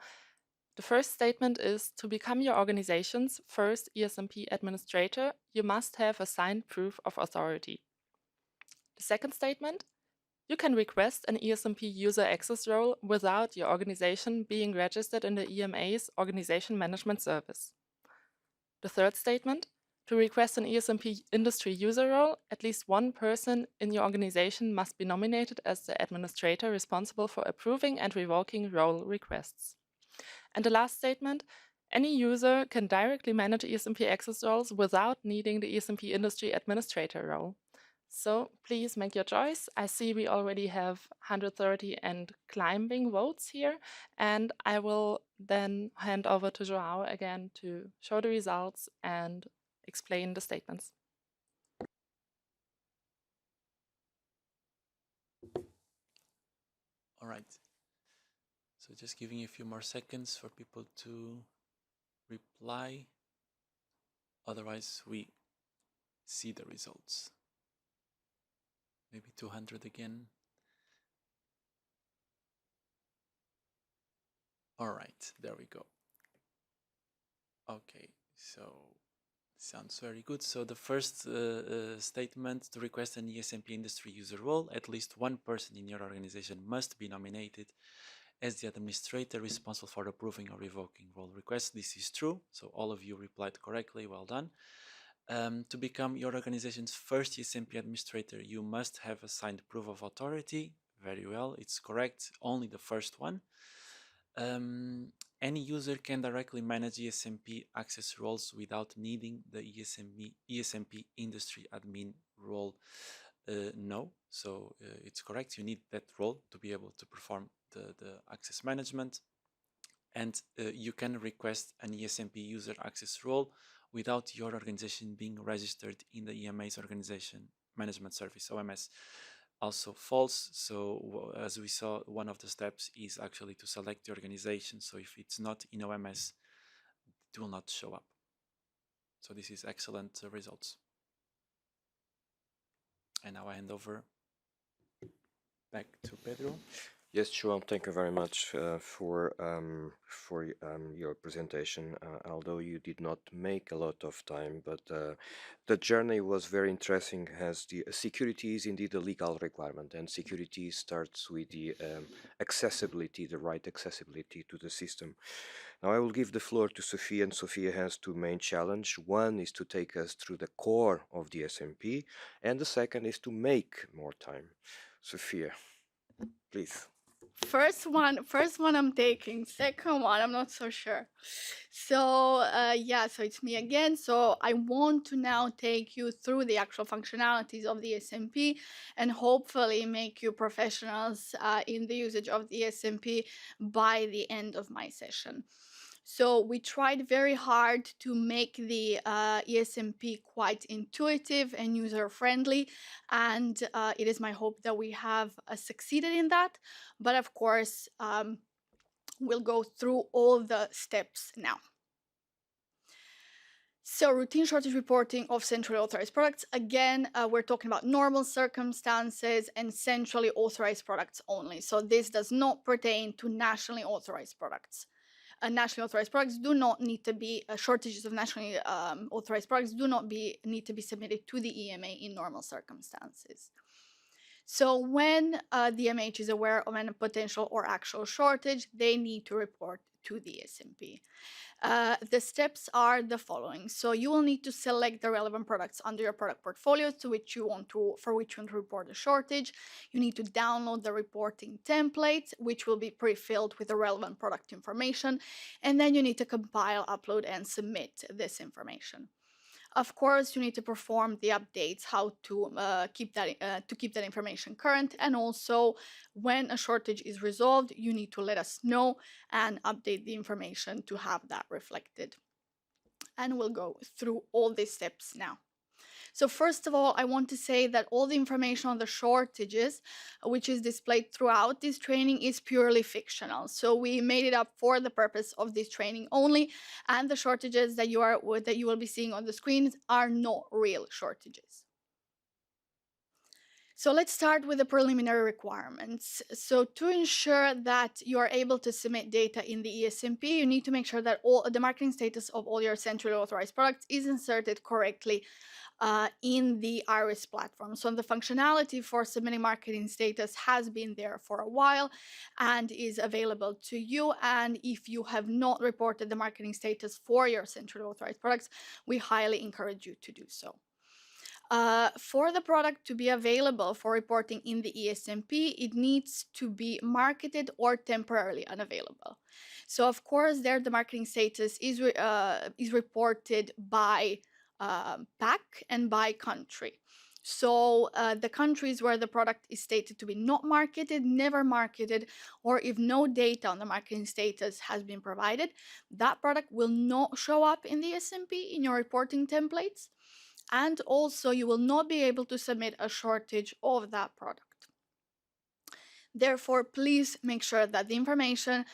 The first statement is, to become your organization's first ESMP administrator, you must have a signed proof of authority. The second statement, you can request an ESMP user access role without your organization being registered in the EMA's Organization Management Service. The third statement, to request an ESMP industry user role, at least one person in your organization must be nominated as the administrator responsible for approving and revoking role requests. And the last statement, any user can directly manage ESMP access roles without needing the ESMP industry administrator role. So please make your choice. I see we already have 130 and climbing votes here, and I will then hand over to Joao again to show the results and explain the statements. All right. So just giving a few more seconds for people to reply. Otherwise, we see the results. Maybe 200 again. All right, there we go. Okay, so sounds very good. So the first statement, to request an ESMP industry user role, at least one person in your organization must be nominated as the administrator responsible for approving or revoking role requests. This is true. So all of you replied correctly. Well done. To become your organization's first ESMP administrator, you must have a signed proof of authority. Very well, it's correct. Only the first one. Any user can directly manage ESMP access roles without needing the ESMP industry admin role. No, so it's correct. You need that role to be able to perform the access management. And you can request an ESMP user access role without your organization being registered in the EMA's Organization Management Service, OMS. Also false. So as we saw, one of the steps is actually to select the organization. So if it's not in OMS, it will not show up. So this is excellent results. And now I hand over back to Pedro. Yes, Joao, thank you very much for your presentation. Although you did not make a lot of time, but the journey was very interesting, as the security is indeed a legal requirement, and security starts with the accessibility, the right accessibility to the system. Now I will give the floor to Sophia, and Sophia has two main challenges. One is to take us through the core of the SMP, and the second is to make more time. Sophia, please. First one I'm taking. Second one, I'm not so sure. So yeah, so it's me again. So I want to now take you through the actual functionalities of the SMP and hopefully make you professionals in the usage of the SMP by the end of my session. So we tried very hard to make the ESMP quite intuitive and user-friendly, and it is my hope that we have succeeded in that. But of course, we'll go through all the steps now. So routine shortage reporting of centrally authorized products. Again, we're talking about normal circumstances and centrally authorized products only. So this does not pertain to nationally authorized products. Nationally authorized products do not need to be shortages of nationally authorized products do not need to be submitted to the EMA in normal circumstances. So when the MH is aware of a potential or actual shortage, they need to report to the ESMP. The steps are the following. So you will need to select the relevant products under your product portfolio for which you want to report a shortage. You need to download the reporting template, which will be pre-filled with the relevant product information. And then you need to compile, upload, and submit this information. Of course, you need to perform the updates, how to keep that information current, and also when a shortage is resolved, you need to let us know and update the information to have that reflected. And we'll go through all these steps now. So first of all, I want to say that all the information on the shortages, which is displayed throughout this training, is purely fictional. So we made it up for the purpose of this training only, and the shortages that you will be seeing on the screens are not real shortages. So let's start with the preliminary requirements. So to ensure that you are able to submit data in the ESMP, you need to make sure that all the marketing status of all your centrally authorized products is inserted correctly in the IRIS platform. So the functionality for submitting marketing status has been there for a while and is available to you. And if you have not reported the marketing status for your centrally authorized products, we highly encourage you to do so. For the product to be available for reporting in the ESMP, it needs to be marketed or temporarily unavailable. So of course, there the marketing status is reported by pack and by country. So the countries where the product is stated to be not marketed, never marketed, or if no data on the marketing status has been provided, that product will not show up in the ESMP in your reporting templates. And also you will not be able to submit a shortage of that product. Therefore, please make sure that the information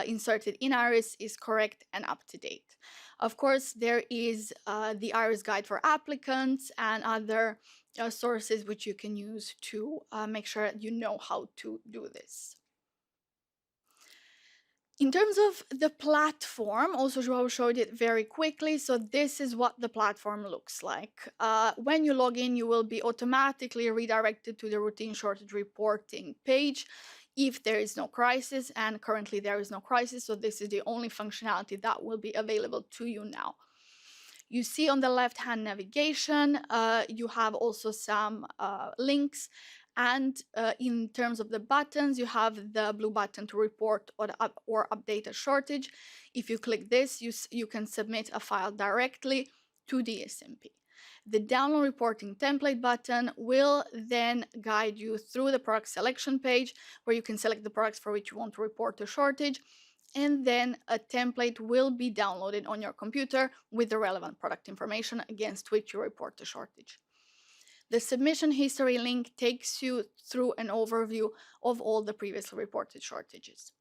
inserted in IRIS is correct and up to date. Of course, there is the IRIS guide for applicants and other sources which you can use to make sure you know how to do this. In terms of the platform, also Joao showed it very quickly. So this is what the platform looks like. When you log in, you will be automatically redirected to the routine shortage reporting page if there is no crisis, and currently there is no crisis. So this is the only functionality that will be available to you now. You see on the left-hand navigation, you have also some links. And in terms of the buttons, you have the blue button to report or update a shortage. If you click this, you can submit a file directly to the ESMP. The download reporting template button will then guide you through the product selection page, where you can select the products for which you want to report a shortage. And then a template will be downloaded on your computer with the relevant product information against which you report the shortage. The submission history link takes you through an overview of all the previously reported shortages.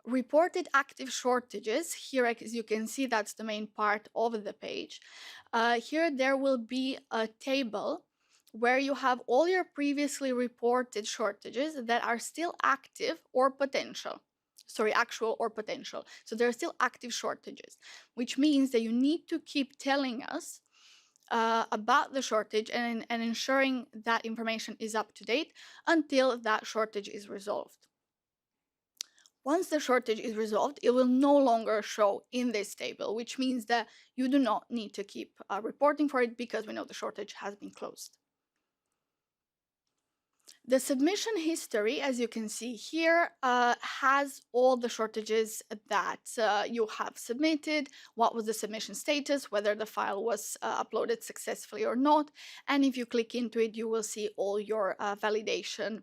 Reported active shortages, here as you can see, that's the main part of the page. Here there will be a table where you have all your previously reported shortages that are still active or potential. Sorry, actual or potential. So there are still active shortages, which means that you need to keep telling us about the shortage and ensuring that information is up to date until that shortage is resolved. Once the shortage is resolved, it will no longer show in this table, which means that you do not need to keep reporting for it because we know the shortage has been closed. The submission history, as you can see here, has all the shortages that you have submitted, what was the submission status, whether the file was uploaded successfully or not. And if you click into it, you will see all your validation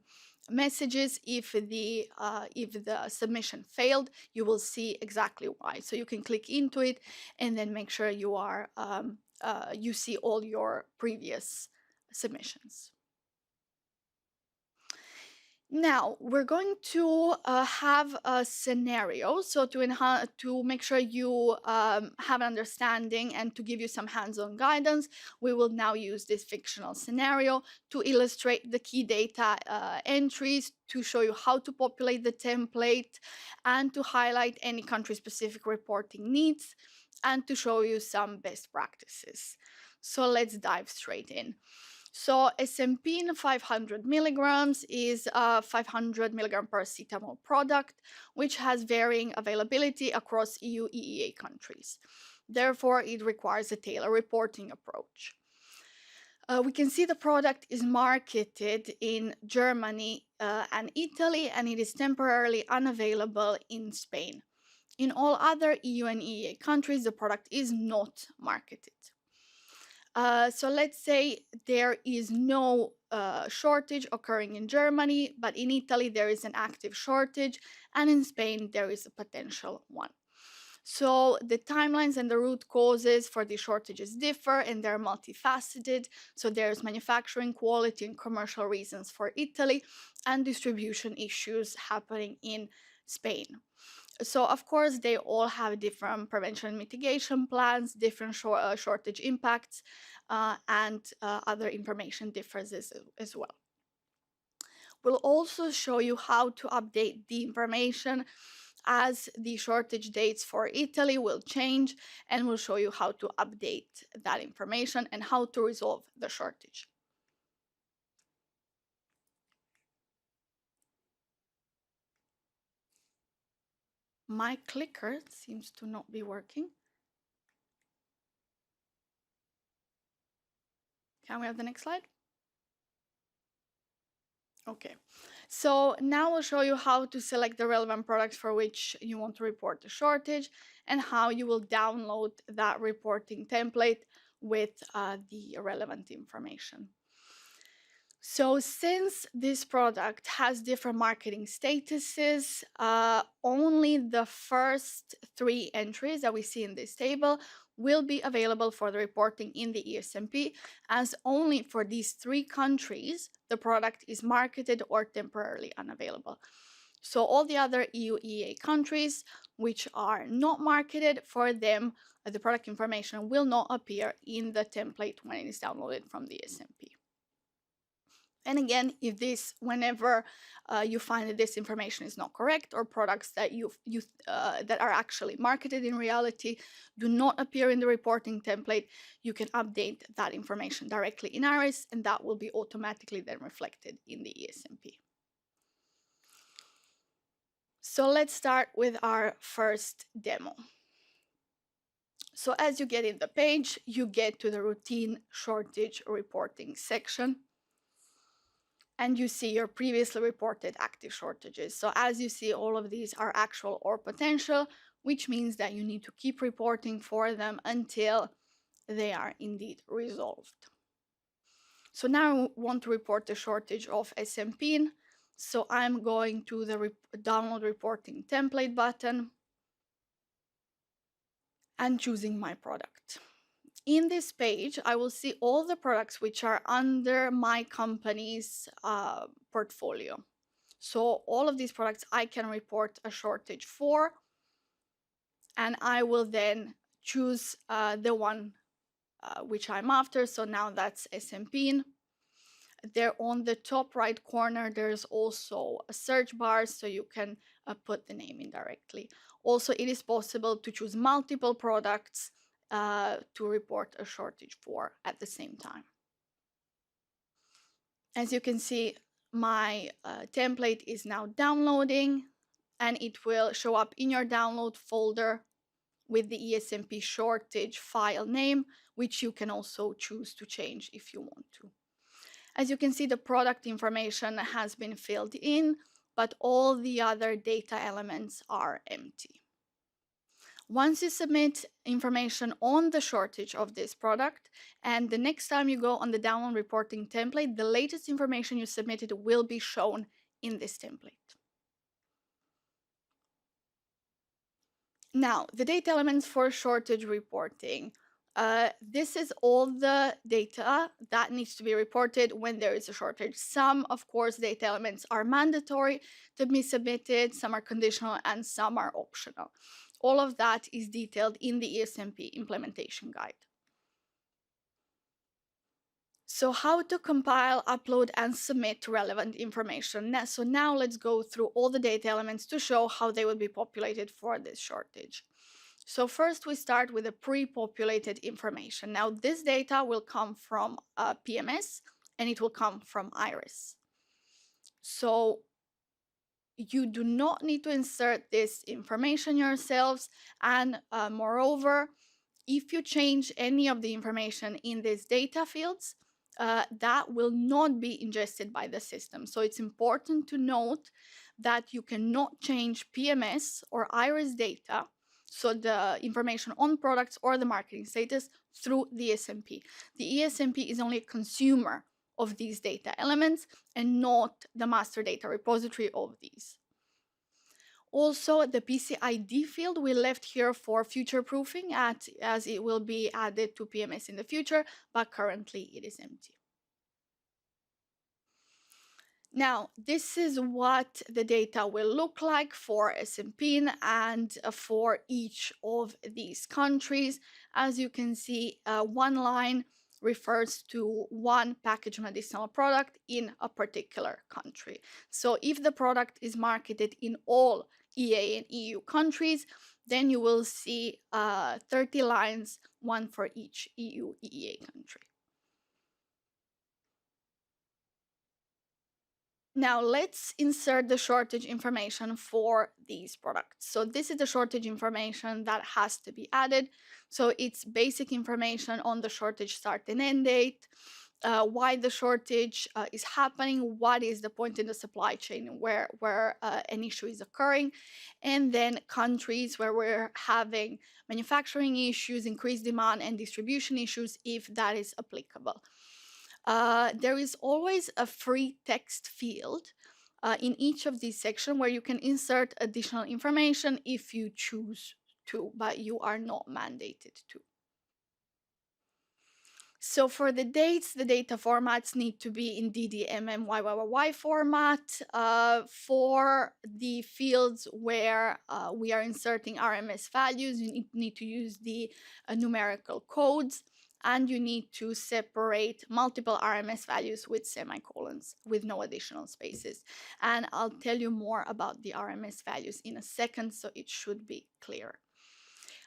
messages. If the submission failed, you will see exactly why. So you can click into it and then make sure you are you see all your previous submissions. Now we're going to have a scenario, so to make sure you have an understanding and to give you some hands-on guidance, we will now use this fictional scenario to illustrate the key data entries, to show you how to populate the template, and to highlight any country-specific reporting needs, and to show you some best practices. So let's dive straight in. So ESMP in 500 milligrams is a 500 milligram paracetamol product, which has varying availability across EU EEA countries. Therefore, it requires a tailored reporting approach. We can see the product is marketed in Germany and Italy, and it is temporarily unavailable in Spain. In all other EU and EEA countries, the product is not marketed. So let's say there is no shortage occurring in Germany, but in Italy there is an active shortage, and in Spain there is a potential one. So the timelines and the root causes for these shortages differ, and they're multifaceted. So there's manufacturing, quality, and commercial reasons for Italy, and distribution issues happening in Spain. So of course they all have different prevention and mitigation plans, different shortage impacts, and other information differences as well. We'll also show you how to update the information as the shortage dates for Italy will change, and we'll show you how to update that information and how to resolve the shortage. My clicker seems to not be working. Can we have the next slide? Okay, so now we'll show you how to select the relevant products for which you want to report the shortage and how you will download that reporting template with the relevant information. So since this product has different marketing statuses, only the first 3 entries that we see in this table will be available for the reporting in the ESMP, as only for these 3 countries the product is marketed or temporarily unavailable. So all the other EU EEA countries which are not marketed, for them the product information will not appear in the template when it is downloaded from the ESMP. And again, if this, whenever you find that this information is not correct, or products that that are actually marketed in reality do not appear in the reporting template, you can update that information directly in IRIS, and that will be automatically then reflected in the ESMP. So let's start with our first demo. So as you get in the page, you get to the routine shortage reporting section, and you see your previously reported active shortages. So as you see, all of these are actual or potential, which means that you need to keep reporting for them until they are indeed resolved. So now I want to report the shortage of SMP. So I'm going to the download reporting template button and choosing my product. In this page, I will see all the products which are under my company's portfolio. So all of these products I can report a shortage for, and I will then choose the one which I'm after. So now that's SMP. There on the top right corner, there's also a search bar, so you can put the name in directly. Also, it is possible to choose multiple products to report a shortage for at the same time. As you can see, my template is now downloading, and it will show up in your download folder with the ESMP shortage file name, which you can also choose to change if you want to. As you can see, the product information has been filled in, but all the other data elements are empty. Once you submit information on the shortage of this product, and the next time you go on the download reporting template, the latest information you submitted will be shown in this template. Now, the data elements for shortage reporting. This is all the data that needs to be reported when there is a shortage. Some, of course, data elements are mandatory to be submitted, some are conditional, and some are optional. All of that is detailed in the ESMP implementation guide. So how to compile, upload, and submit relevant information. So now let's go through all the data elements to show how they will be populated for this shortage. So first we start with the pre-populated information. Now this data will come from PMS, and it will come from IRIS. So you do not need to insert this information yourselves, and moreover, if you change any of the information in these data fields, that will not be ingested by the system. So it's important to note that you cannot change PMS or IRIS data, so the information on products or the marketing status, through the ESMP. The ESMP is only a consumer of these data elements and not the master data repository of these. Also, the PCID field we left here for future proofing as it will be added to PMS in the future, but currently it is empty. Now, this is what the data will look like for ESMP and for each of these countries. As you can see, one line refers to one packaged medicinal product in a particular country. So if the product is marketed in all EA and EU countries, then you will see 30 lines, one for each EU EEA country. Now let's insert the shortage information for these products. So this is the shortage information that has to be added. So it's basic information on the shortage start and end date, why the shortage is happening, what is the point in the supply chain where an issue is occurring, and then countries where we're having manufacturing issues, increased demand, and distribution issues if that is applicable. There is always a free text field in each of these sections where you can insert additional information if you choose to, but you are not mandated to. So for the dates, the data formats need to be in DDMMYYY format. For the fields where we are inserting RMS values, you need to use the numerical codes, and you need to separate multiple RMS values with semicolons with no additional spaces. And I'll tell you more about the RMS values in a second, so it should be clear.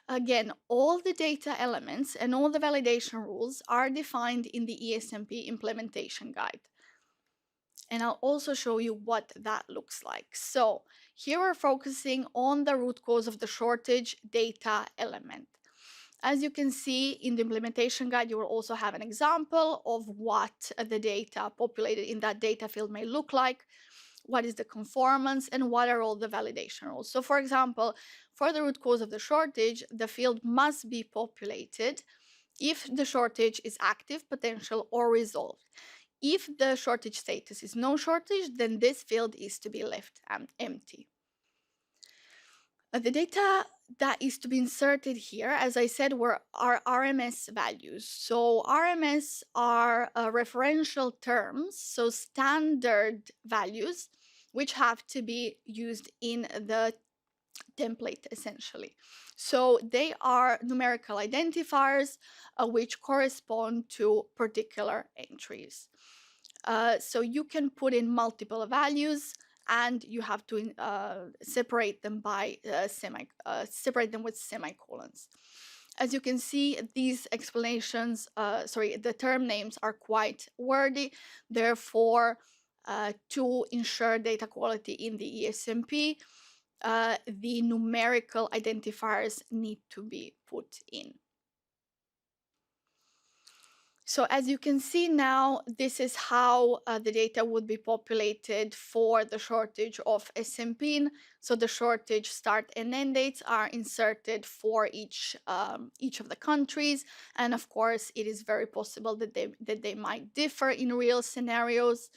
Again, all the data elements and all the validation rules are defined in the ESMP implementation guide. And I'll also show you what that looks like. So here we're focusing on the root cause of the shortage data element. As you can see in the implementation guide, you will also have an example of what the data populated in that data field may look like, what is the conformance, and what are all the validation rules. So for example, for the root cause of the shortage, the field must be populated if the shortage is active, potential, or resolved. If the shortage status is no shortage, then this field is to be left empty. The data that is to be inserted here, as I said, are RMS values. So RMS are referential terms, so standard values, which have to be used in the template essentially. So they are numerical identifiers which correspond to particular entries. So you can put in multiple values, and you have to separate them by separate them with semicolons. As you can see, these explanations, the term names are quite wordy. Therefore, to ensure data quality in the ESMP, the numerical identifiers need to be put in. So as you can see now, this is how the data would be populated for the shortage of ESMP. So the shortage start and end dates are inserted for each of the countries. And of course, it is very possible that they might differ in real scenarios.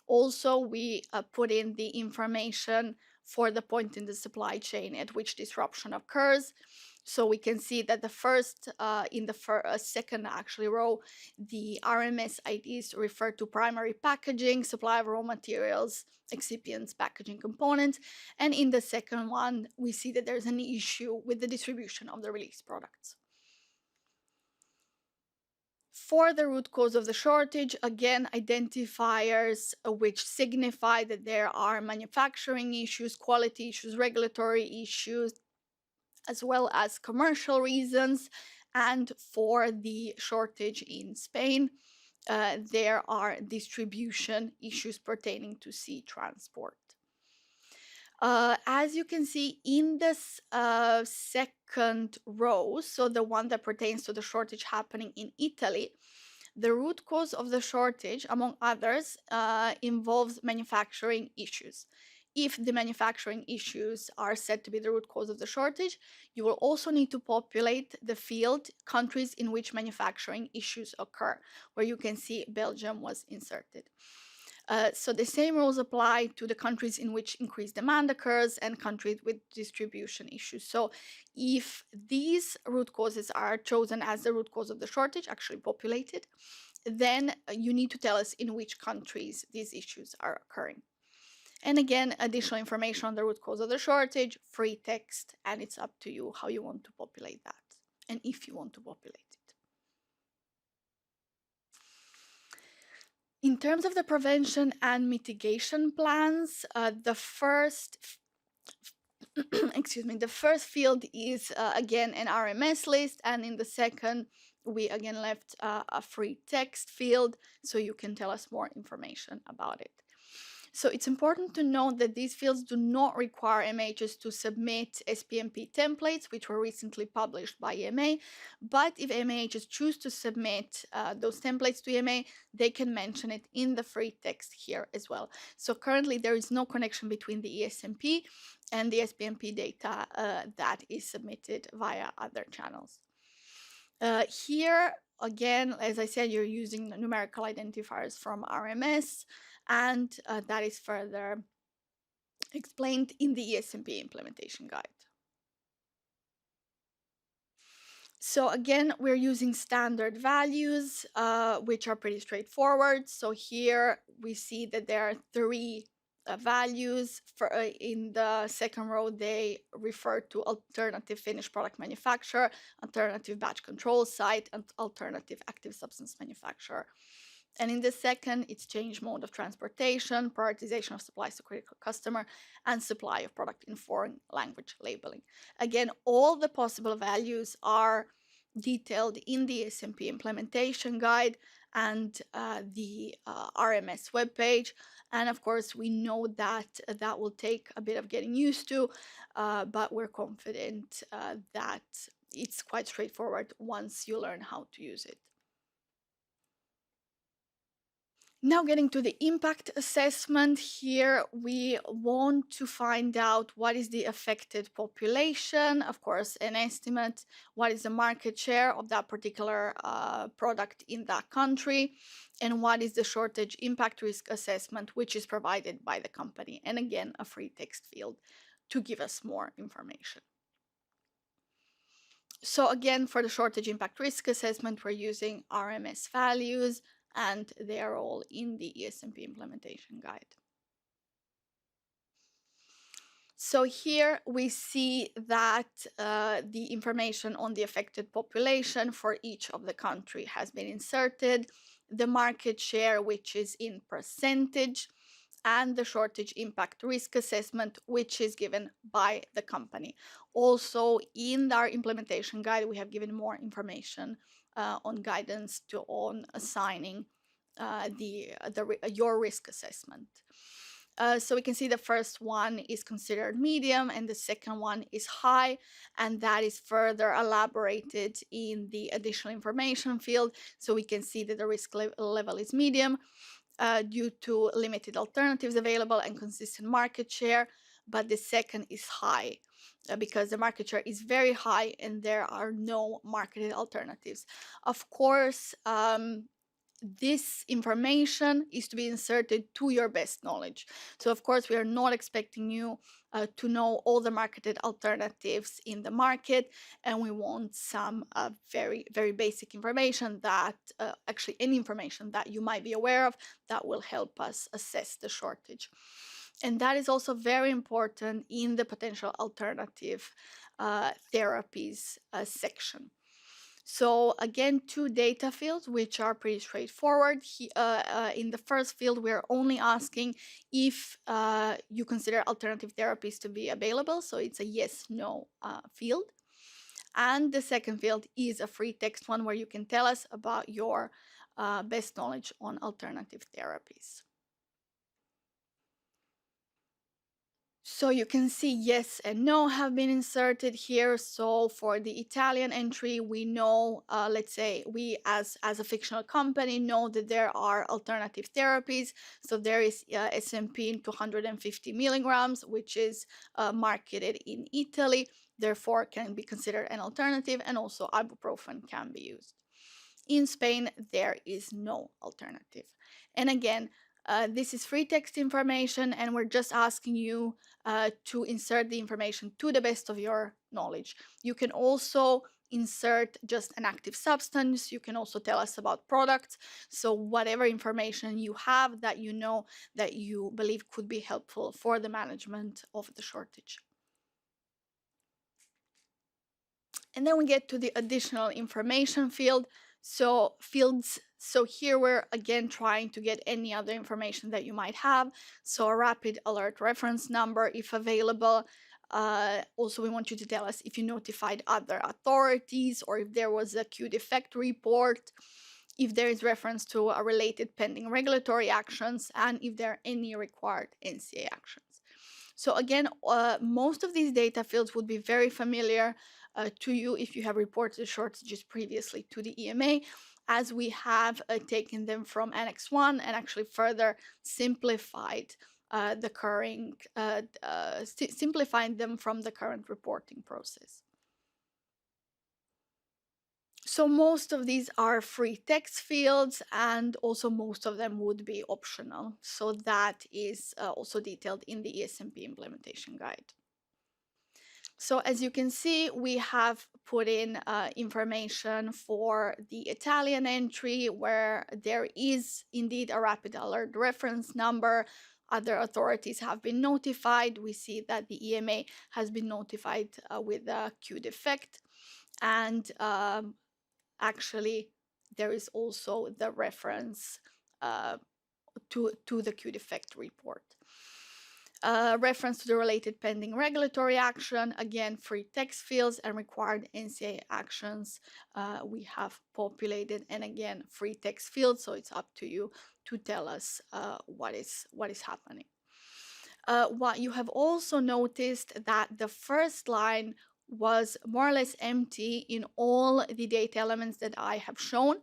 Also, we put in the information for the point in the supply chain at which disruption occurs. So we can see that the first, in the second actually row, the RMS IDs refer to primary packaging, supply of raw materials, excipients, packaging components. And in the second one, we see that there's an issue with the distribution of the released products. For the root cause of the shortage, again, identifiers which signify that there are manufacturing issues, quality issues, regulatory issues, as well as commercial reasons. And for the shortage in Spain, there are distribution issues pertaining to sea transport. As you can see in this second row, so the one that pertains to the shortage happening in Italy, the root cause of the shortage, among others, involves manufacturing issues. If the manufacturing issues are said to be the root cause of the shortage, you will also need to populate the field countries in which manufacturing issues occur, where you can see Belgium was inserted. So the same rules apply to the countries in which increased demand occurs and countries with distribution issues. So if these root causes are chosen as the root cause of the shortage, actually populated, then you need to tell us in which countries these issues are occurring. And again, additional information on the root cause of the shortage, free text, and it's up to you how you want to populate that and if you want to populate it. In terms of the prevention and mitigation plans, the first excuse me, the first field is again an RMS list, and in the second we again left a free text field so you can tell us more information about it. So it's important to note that these fields do not require MHs to submit SPMP templates, which were recently published by EMA. But if MHs choose to submit those templates to EMA, they can mention it in the free text here as well. So currently there is no connection between the ESMP and the SPMP data that is submitted via other channels. Here, again, as I said, you're using numerical identifiers from RMS, and that is further explained in the ESMP implementation guide. So again, we're using standard values, which are pretty straightforward. So here we see that there are three values. In the second row, they refer to alternative finished product manufacturer, alternative batch control site, and alternative active substance manufacturer. And in the second, it's change mode of transportation, prioritization of supplies to critical customer, and supply of product in foreign language labeling. Again, all the possible values are detailed in the ESMP implementation guide and the RMS webpage. And of course, we know that that will take a bit of getting used to, but we're confident that it's quite straightforward once you learn how to use it. Now getting to the impact assessment, here we want to find out what is the affected population, of course an estimate, what is the market share of that particular product in that country, and what is the shortage impact risk assessment, which is provided by the company, and again a free text field to give us more information. So again, for the shortage impact risk assessment, we're using RMS values, and they are all in the ESMP implementation guide. So here we see that the information on the affected population for each of the country has been inserted, the market share, which is in percentage, and the shortage impact risk assessment, which is given by the company. Also, in our implementation guide, we have given more information on guidance on assigning your risk assessment. So we can see the first one is considered medium and the second one is high, and that is further elaborated in the additional information field. So we can see that the risk level is medium due to limited alternatives available and consistent market share, but the second is high because the market share is very high and there are no marketed alternatives. Of course, this information is to be inserted to your best knowledge. So of course, we are not expecting you to know all the marketed alternatives in the market, and we want some very, very basic information that actually any information that you might be aware of that will help us assess the shortage. And that is also very important in the potential alternative therapies section. So again, two data fields, which are pretty straightforward. In the first field, we're only asking if you consider alternative therapies to be available. So it's a yes/no field. And the second field is a free text one where you can tell us about your best knowledge on alternative therapies. So you can see yes and no have been inserted here. So for the Italian entry, we know, let's say we as a fictional company know that there are alternative therapies. So there is SMP in 250 milligrams, which is marketed in Italy, therefore can be considered an alternative, and also ibuprofen can be used. In Spain, there is no alternative. And again, This is free text information, and we're just asking you to insert the information to the best of your knowledge. You can also insert just an active substance. You can also tell us about products. So whatever information you have that you know that you believe could be helpful for the management of the shortage. And then we get to the additional information field. So fields, so here we're again trying to get any other information that you might have. So a rapid alert reference number, if available. Also, we want you to tell us if you notified other authorities or if there was a queue defect report, if there is reference to a related pending regulatory actions, and if there are any required NCA actions. So again, most of these data fields would be very familiar to you if you have reported shortages previously to the EMA, as we have taken them from Annex 1 and actually further simplified simplifying them from the current reporting process. So most of these are free text fields, and also most of them would be optional. So that is also detailed in the ESMP implementation guide. So as you can see, we have put in information for the Italian entry, where there is indeed a rapid alert reference number. Other authorities have been notified. We see that the EMA has been notified with a queue defect. And actually, there is also the reference to the queue defect report. Reference to the related pending regulatory action, again, free text fields and required NCA actions we have populated, and again, free text fields, so it's up to you to tell us what is happening. What you have also noticed that the first line was more or less empty in all the data elements that I have shown.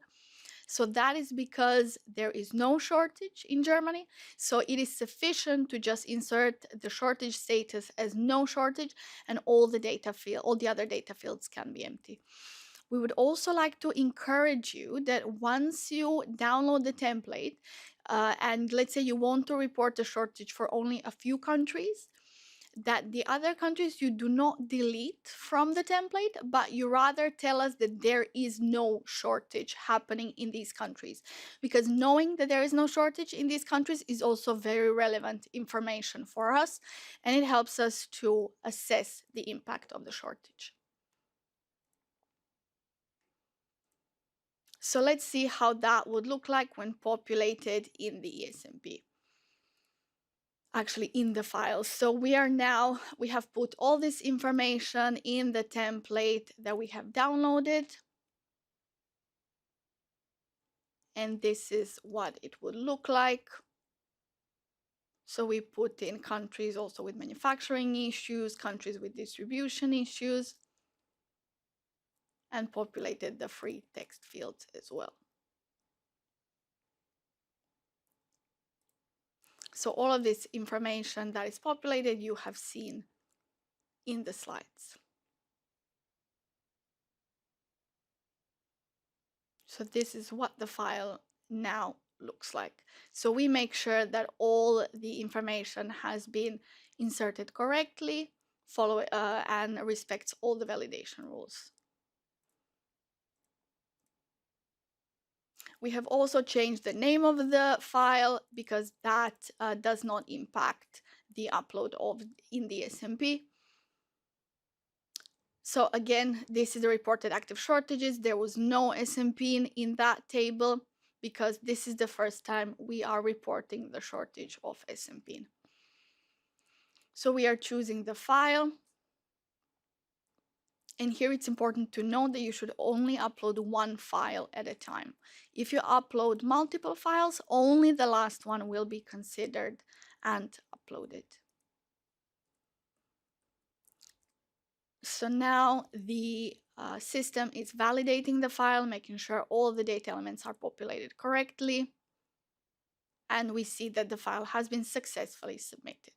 So that is because there is no shortage in Germany. So it is sufficient to just insert the shortage status as no shortage, and all the other data fields can be empty. We would also like to encourage you that once you download the template, and let's say you want to report a shortage for only a few countries, that the other countries you do not delete from the template, but you rather tell us that there is no shortage happening in these countries. Because knowing that there is no shortage in these countries is also very relevant information for us, and it helps us to assess the impact of the shortage. So let's see how that would look like when populated in the ESMP. Actually in the files. So we have put all this information in the template that we have downloaded. And this is what it would look like. So we put in countries also with manufacturing issues, countries with distribution issues, and populated the free text fields as well. So all of this information that is populated, you have seen in the slides. So this is what the file now looks like. So we make sure that all the information has been inserted correctly, and respects all the validation rules. We have also changed the name of the file because that does not impact the upload in the ESMP. So again, this is the reported active shortages. There was no SMP in that table because this is the first time we are reporting the shortage of SMP. So we are choosing the file. And here it's important to note that you should only upload one file at a time. If you upload multiple files, only the last one will be considered and uploaded. So now the system is validating the file, making sure all the data elements are populated correctly. And we see that the file has been successfully submitted.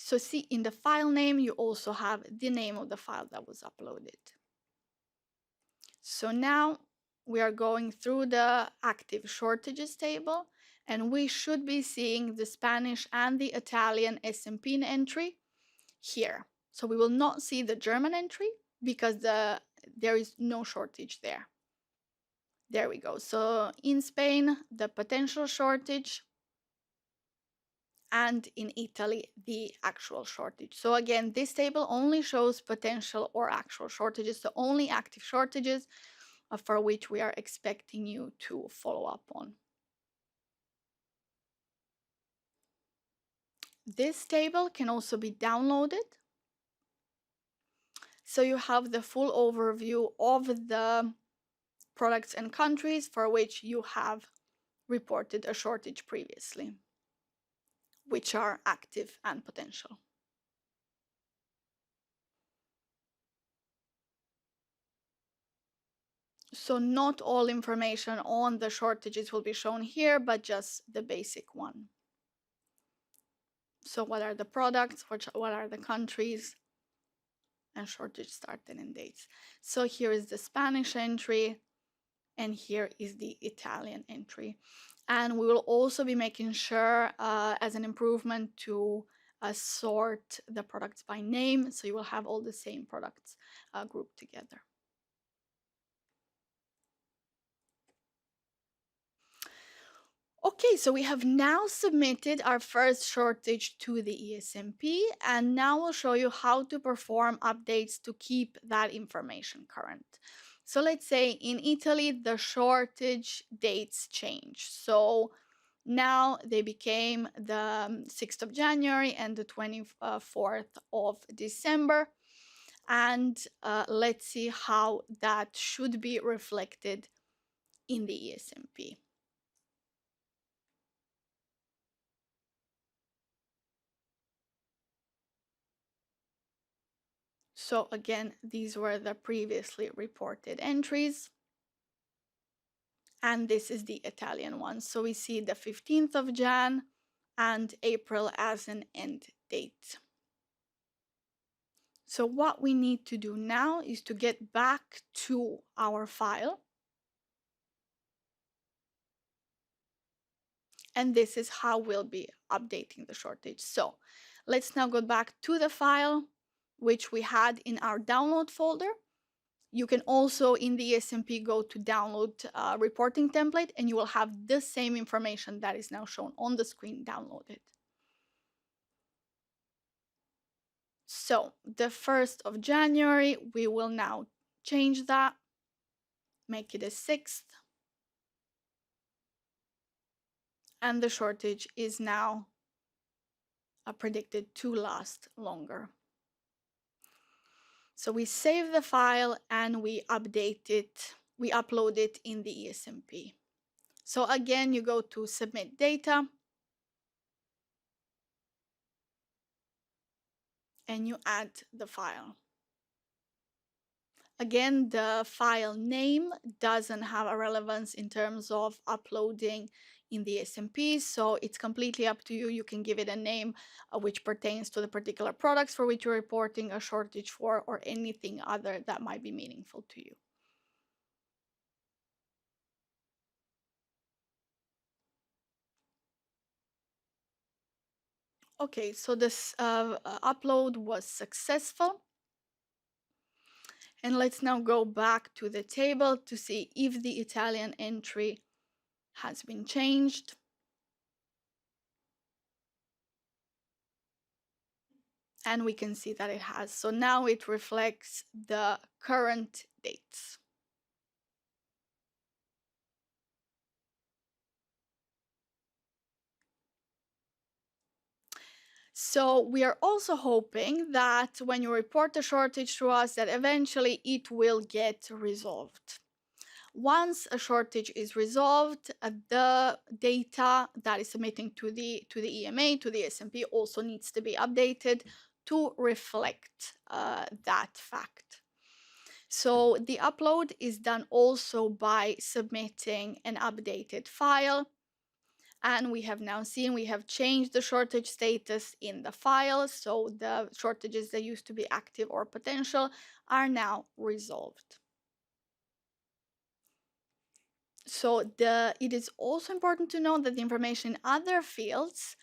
So see in the file name, you also have the name of the file that was uploaded. So now we are going through the active shortages table, and we should be seeing the Spanish and the Italian ESMP entry here. So we will not see the German entry because there is no shortage there. There we go. So in Spain, the potential shortage, and in Italy, the actual shortage. So again, this table only shows potential or actual shortages, so only active shortages for which we are expecting you to follow up on. This table can also be downloaded. So you have the full overview of the products and countries for which you have reported a shortage previously, which are active and potential. So not all information on the shortages will be shown here, but just the basic one. So what are the products, what are the countries, and shortage start and end dates. So here is the Spanish entry, and here is the Italian entry. And we will also be making sure as an improvement to sort the products by name, so you will have all the same products grouped together. Okay, so we have now submitted our first shortage to the ESMP, and now we'll show you how to perform updates to keep that information current. So let's say in Italy, the shortage dates change. So now they became the 6th of January and the 24th of December. And let's see how that should be reflected in the ESMP. So again, these were the previously reported entries. And this is the Italian one. So we see the 15th of Jan and April as an end date. So what we need to do now is to get back to our file. And this is how we'll be updating the shortage. So let's now go back to the file, which we had in our download folder. You can also in the ESMP go to download reporting template, and you will have the same information that is now shown on the screen downloaded. So the 1st of January, we will now change that, make it a 6th. And the shortage is now predicted to last longer. So we save the file and we update it, we upload it in the ESMP. So again, you go to submit data and you add the file. Again, the file name doesn't have a relevance in terms of uploading in the ESMP, so it's completely up to you. You can give it a name which pertains to the particular products for which you're reporting a shortage for, or anything other that might be meaningful to you. Okay, so this upload was successful. And let's now go back to the table to see if the Italian entry has been changed. And we can see that it has. So now it reflects the current dates. So we are also hoping that when you report a shortage to us, that eventually it will get resolved. Once a shortage is resolved, the data that is submitting to the EMA, to the ESMP, also needs to be updated to reflect that fact. So the upload is done also by submitting an updated file. And we have now seen we have changed the shortage status in the file. So the shortages that used to be active or potential are now resolved. So it is also important to note that the information in other fields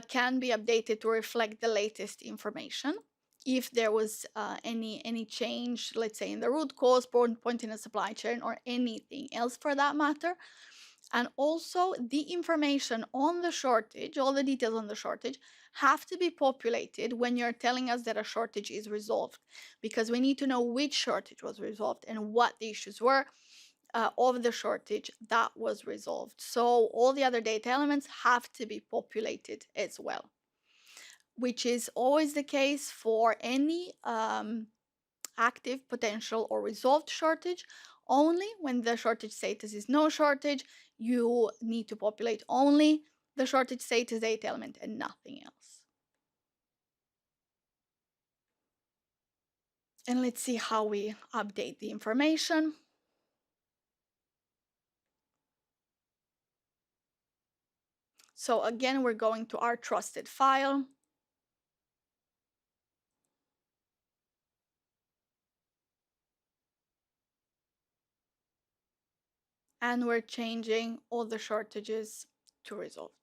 can be updated to reflect the latest information. If there was any change, let's say in the root cause, point in the supply chain, or anything else for that matter. And also the information on the shortage, all the details on the shortage, have to be populated when you're telling us that a shortage is resolved, because we need to know which shortage was resolved and what the issues were of the shortage that was resolved. So all the other data elements have to be populated as well, which is always the case for any active, potential, or resolved shortage. Only when the shortage status is no shortage, you need to populate only the shortage status data element and nothing else. And let's see how we update the information. So again, we're going to our trusted file. And we're changing all the shortages to resolved.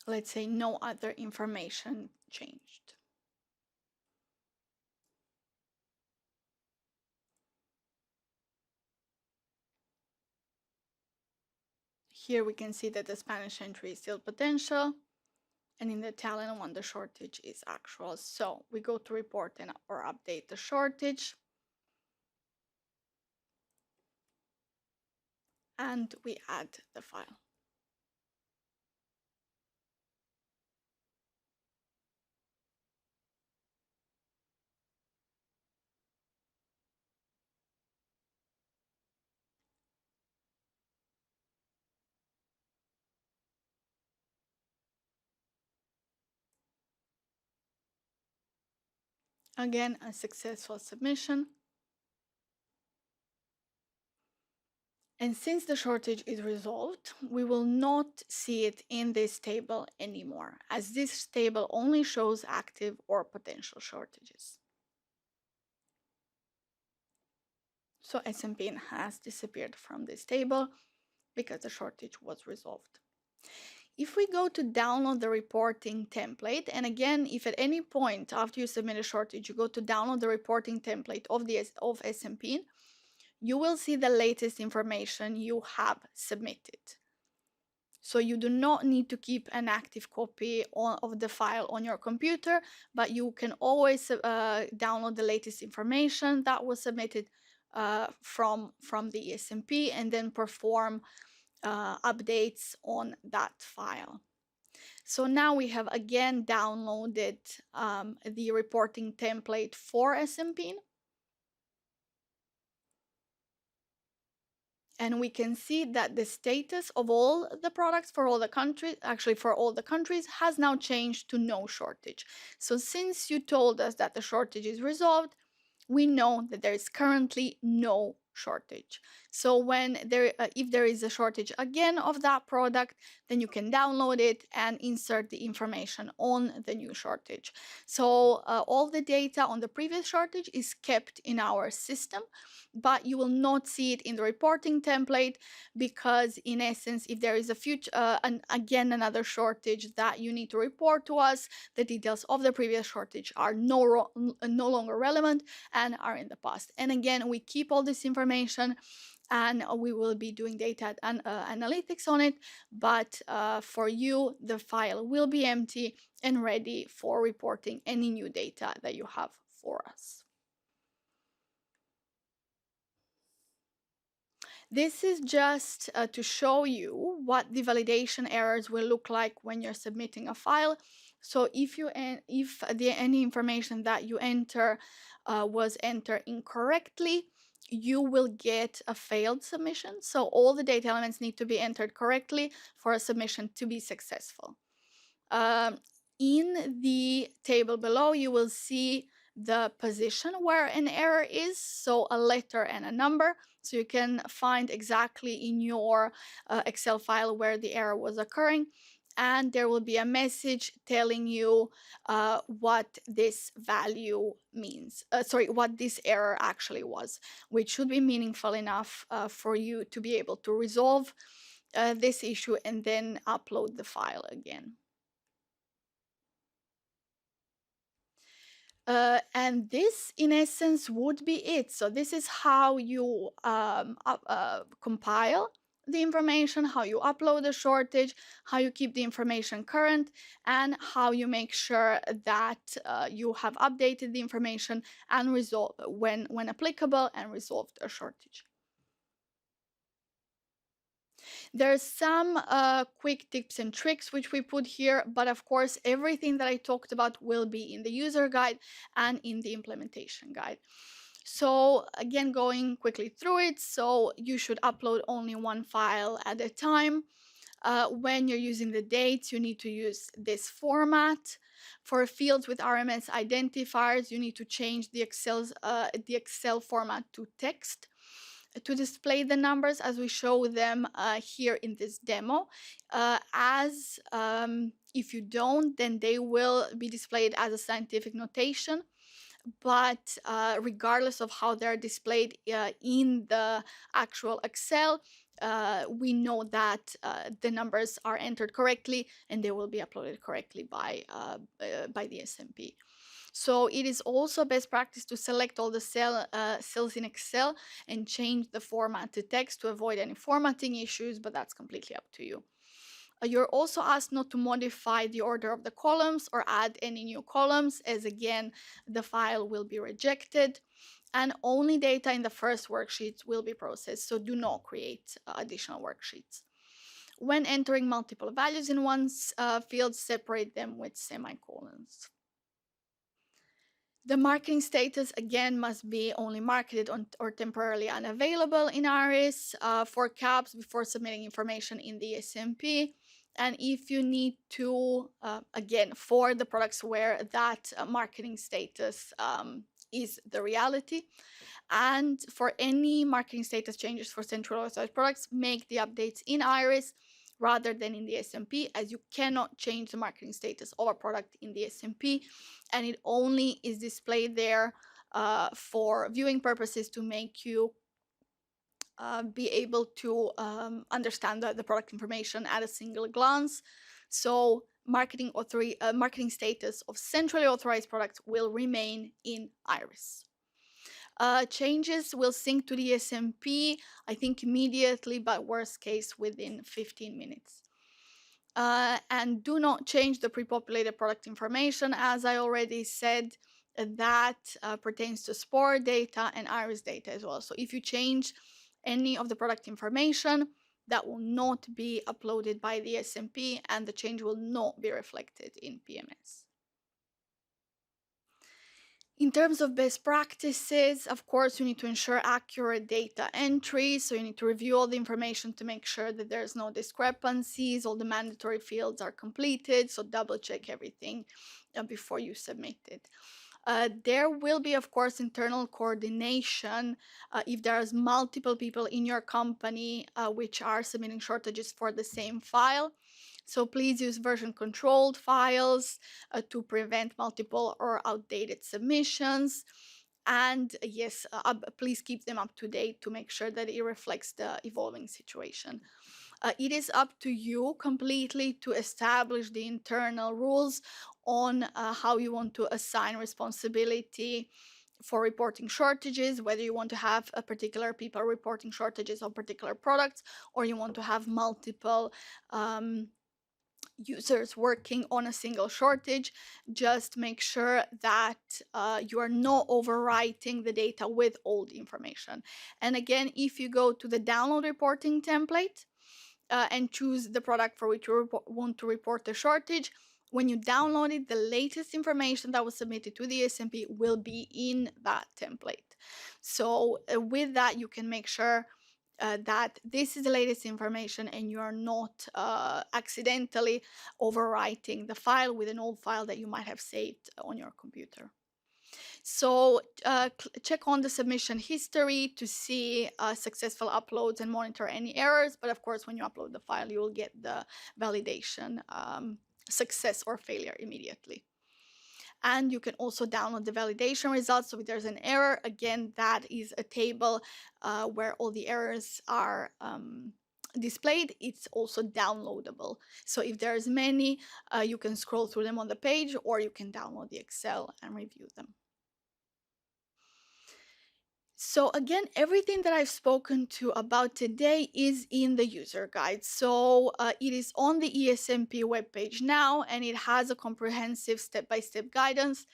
Let's say no other information changed. Here we can see that the Spanish entry is still potential, and in the Italian one, the shortage is actual. So we go to report and or update the shortage, and we add the file. Again, a successful submission. And since the shortage is resolved, we will not see it in this table anymore, as this table only shows active or potential shortages. So ESMP has disappeared from this table because the shortage was resolved. If we go to download the reporting template, and again, if at any point after you submit a shortage, you go to download the reporting template of ESMP, you will see the latest information you have submitted. So you do not need to keep an active copy of the file on your computer, but you can always download the latest information that was submitted from the ESMP and then perform updates on that file. So now we have again downloaded the reporting template for ESMP. And we can see that the status of all the products for all the countries, actually for all the countries, has now changed to no shortage. So since you told us that the shortage is resolved, we know that there is currently no shortage. So when if there is a shortage again of that product, then you can download it and insert the information on the new shortage. So all the data on the previous shortage is kept in our system, but you will not see it in the reporting template, because in essence, if there is a future again another shortage that you need to report to us, the details of the previous shortage are no longer relevant and are in the past. And again, we keep all this information and we will be doing data analytics on it, but for you, the file will be empty and ready for reporting any new data that you have for us. This is just to show you what the validation errors will look like when you're submitting a file. So if any information that you enter was entered incorrectly, you will get a failed submission. So all the data elements need to be entered correctly for a submission to be successful. In the table below, you will see the position where an error is, so a letter and a number, so you can find exactly in your Excel file where the error was occurring. and there will be a message telling you what this value means. What this error actually was, which should be meaningful enough for you to be able to resolve this issue and then upload the file again. And this, in essence, would be it. So this is how you compile the information, how you upload the shortage, how you keep the information current, and how you make sure that you have updated the information and resolve when applicable and resolved a shortage. There's some quick tips and tricks which we put here, but of course everything that I talked about will be in the user guide and in the implementation guide. So again, going quickly through it, so you should upload only one file at a time. When you're using the dates, you need to use this format. For fields with RMS identifiers, you need to change the Excel format to text to display the numbers as we show them here in this demo. If you don't, then they will be displayed as a scientific notation. But regardless of how they're displayed in the actual Excel, we know that the numbers are entered correctly and they will be uploaded correctly by the ESMP. So it is also best practice to select all the cells in Excel and change the format to text to avoid any formatting issues, but that's completely up to you. You're also asked not to modify the order of the columns or add any new columns, as again, the file will be rejected. And only data in the first worksheet will be processed, so do not create additional worksheets. When entering multiple values in one field, separate them with semicolons. The marketing status, again, must be only marketed or temporarily unavailable in IRIS for CAPs before submitting information in the ESMP. And if you need to, again, for the products where that marketing status is the reality, and for any marketing status changes for central authorized products, make the updates in IRIS rather than in the ESMP, as you cannot change the marketing status of a product in the ESMP, and it only is displayed there for viewing purposes to make you be able to understand the product information at a single glance. So marketing status of centrally authorized products will remain in IRIS. Changes will sync to the ESMP, I think immediately, but worst case within 15 minutes. And do not change the pre-populated product information. As I already said, that pertains to SPOR data and IRIS data as well. So if you change any of the product information, that will not be uploaded by the ESMP and the change will not be reflected in PMS. In terms of best practices, of course, you need to ensure accurate data entry. So you need to review all the information to make sure that there's no discrepancies, all the mandatory fields are completed. So double check everything before you submit it. There will be, of course, internal coordination if there's multiple people in your company which are submitting shortages for the same file. So please use version controlled files to prevent multiple or outdated submissions. And yes, please keep them up to date to make sure that it reflects the evolving situation. It is up to you completely to establish the internal rules on how you want to assign responsibility for reporting shortages, whether you want to have a particular people reporting shortages on particular products, or you want to have multiple users working on a single shortage. Just make sure that you are not overwriting the data with old information. And again, if you go to the download reporting template and choose the product for which you want to report the shortage, when you download it, the latest information that was submitted to the ESMP will be in that template. So with that, you can make sure that this is the latest information and you are not accidentally overwriting the file with an old file that you might have saved on your computer. So check on the submission history to see successful uploads and monitor any errors. But of course, when you upload the file, you will get the validation success or failure immediately. And you can also download the validation results. So if there's an error, again, that is a table where all the errors are displayed. It's also downloadable. So if there's many, you can scroll through them on the page, or you can download the Excel and review them. So again, everything that I've spoken to about today is in the user guide. So it is on the ESMP webpage now, and it has a comprehensive step-by-step guidance,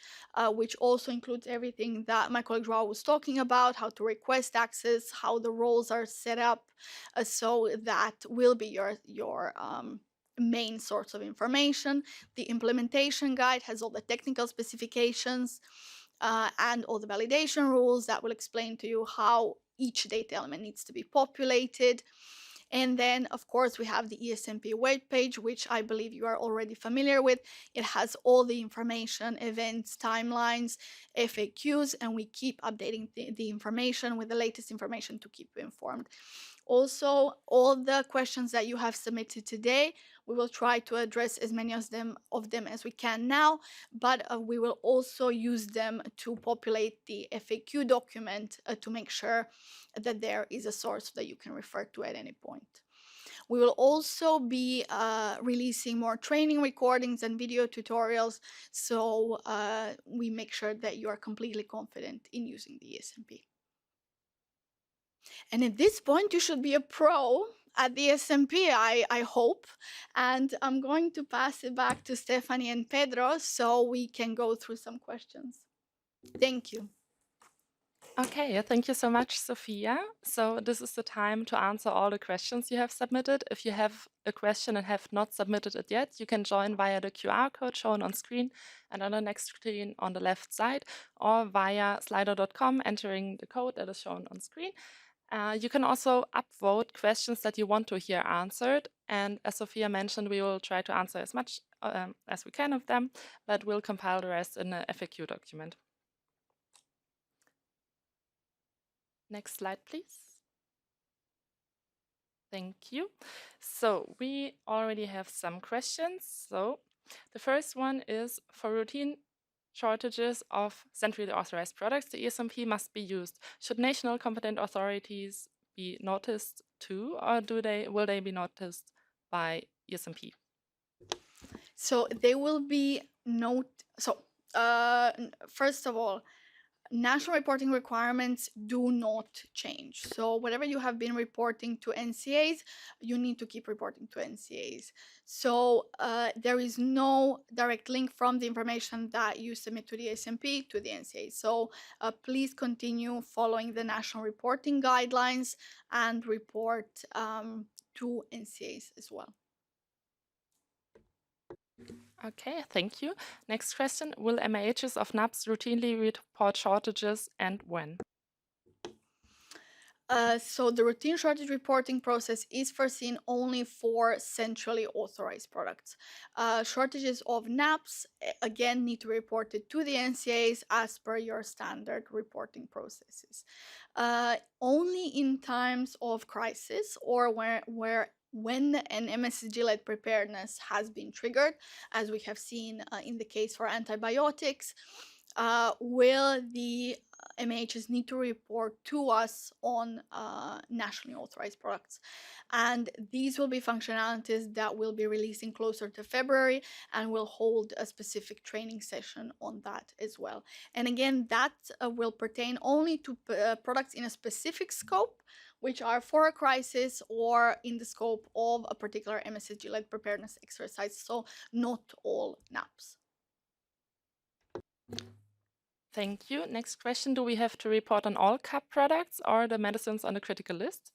which also includes everything that my colleague Joao was talking about, how to request access, how the roles are set up. So that will be your main source of information. The implementation guide has all the technical specifications, and all the validation rules that will explain to you how each data element needs to be populated. And then, of course, we have the ESMP webpage, which I believe you are already familiar with. It has all the information, events, timelines, FAQs, and we keep updating the information with the latest information to keep you informed. Also, all the questions that you have submitted today, we will try to address as many of them as we can now, but we will also use them to populate the FAQ document to make sure that there is a source that you can refer to at any point. We will also be releasing more training recordings and video tutorials, so we make sure that you are completely confident in using the ESMP. And at this point, you should be a pro at the ESMP, I hope. And I'm going to pass it back to Stephanie and Pedro so we can go through some questions. Thank you. Okay, thank you so much, Sophia. So this is the time to answer all the questions you have submitted. If you have a question and have not submitted it yet, you can join via the QR code shown on screen and on the next screen on the left side, or via slido.com, entering the code that is shown on screen. You can also upvote questions that you want to hear answered. And as Sophia mentioned, we will try to answer as much as we can of them, but we'll compile the rest in a FAQ document. Next slide, please. Thank you. So we already have some questions. So the first one is, for routine shortages of centrally authorized products, the ESMP must be used. Should national competent authorities be noticed too, or will they be noticed by ESMP? So they will be first of all, national reporting requirements do not change. So whatever you have been reporting to NCAs, you need to keep reporting to NCAs. So there is no direct link from the information that you submit to the ESMP to the NCAs. So please continue following the national reporting guidelines and report to NCAs as well. Okay, thank you. Next question, will MAHs of NAPs routinely report shortages, and when? So the routine shortage reporting process is foreseen only for centrally authorized products. Shortages of NAPs, again, need to be reported to the NCAs as per your standard reporting processes. Only in times of crisis, or when an MSG-led preparedness has been triggered, as we have seen in the case for antibiotics, will the MAHs need to report to us on nationally authorized products. And these will be functionalities that we'll be releasing closer to February, and we'll hold a specific training session on that as well. And again, that will pertain only to products in a specific scope, which are for a crisis or in the scope of a particular MSG-led preparedness exercise, so not all NAPs. Thank you. Next question, do we have to report on all CAP products or the medicines on the critical list?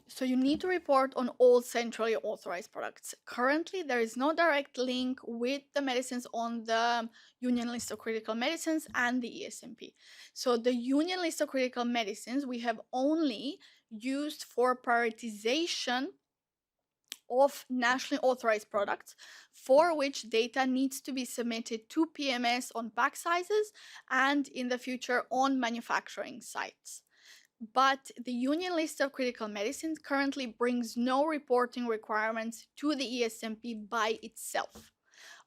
So you need to report on all centrally authorized products. Currently, there is no direct link with the medicines on the Union List of Critical Medicines and the ESMP. So the Union List of Critical Medicines we have only used for prioritization of nationally authorized products for which data needs to be submitted to PMS on pack sizes and in the future on manufacturing sites. But the Union List of Critical Medicines currently brings no reporting requirements to the ESMP by itself.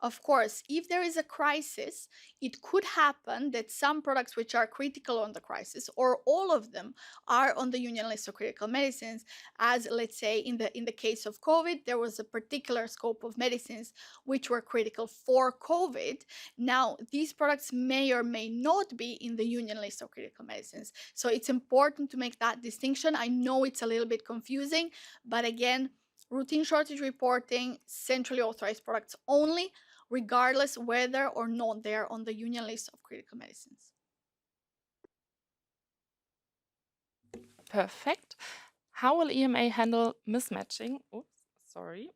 Of course, if there is a crisis, it could happen that some products which are critical on the crisis, or all of them, are on the Union List of Critical Medicines. As let's say in the case of COVID, there was a particular scope of medicines which were critical for COVID. Now, these products may or may not be in the Union List of Critical Medicines. So it's important to make that distinction. I know it's a little bit confusing, but again, routine shortage reporting, centrally authorized products only, regardless whether or not they're on the Union List of Critical Medicines. Perfect. How will EMA handle mismatching? Oops, sorry.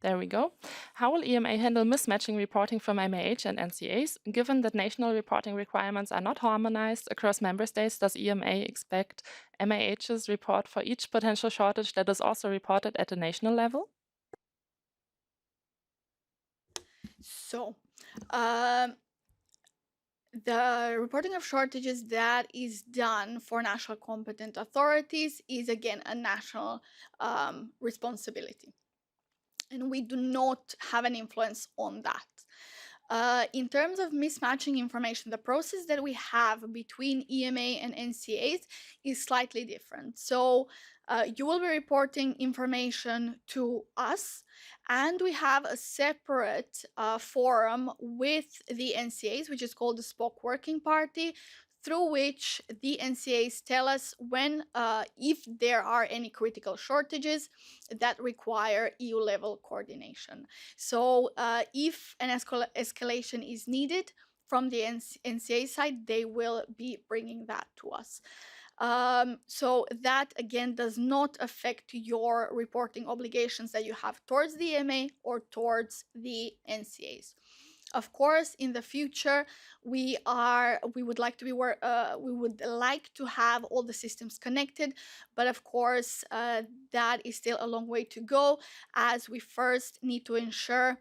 There we go. How will EMA handle mismatching reporting from MAH and NCAs? Given that national reporting requirements are not harmonized across member states, does EMA expect MAH's report for each potential shortage that is also reported at the national level? So, the reporting of shortages that is done for national competent authorities is again a national responsibility, and we do not have an influence on that. In terms of mismatching information, the process that we have between EMA and NCAs is slightly different. So you will be reporting information to us, and we have a separate forum with the NCAs, which is called the Spock Working Party, through which the NCAs tell us when, if there are any critical shortages that require EU level coordination. So if an escalation is needed from the NCA side, they will be bringing that to us. So that again does not affect your reporting obligations that you have towards the EMA or towards the NCAs. Of course, in the future, we would like to have all the systems connected, but of course, that is still a long way to go, as we first need to ensure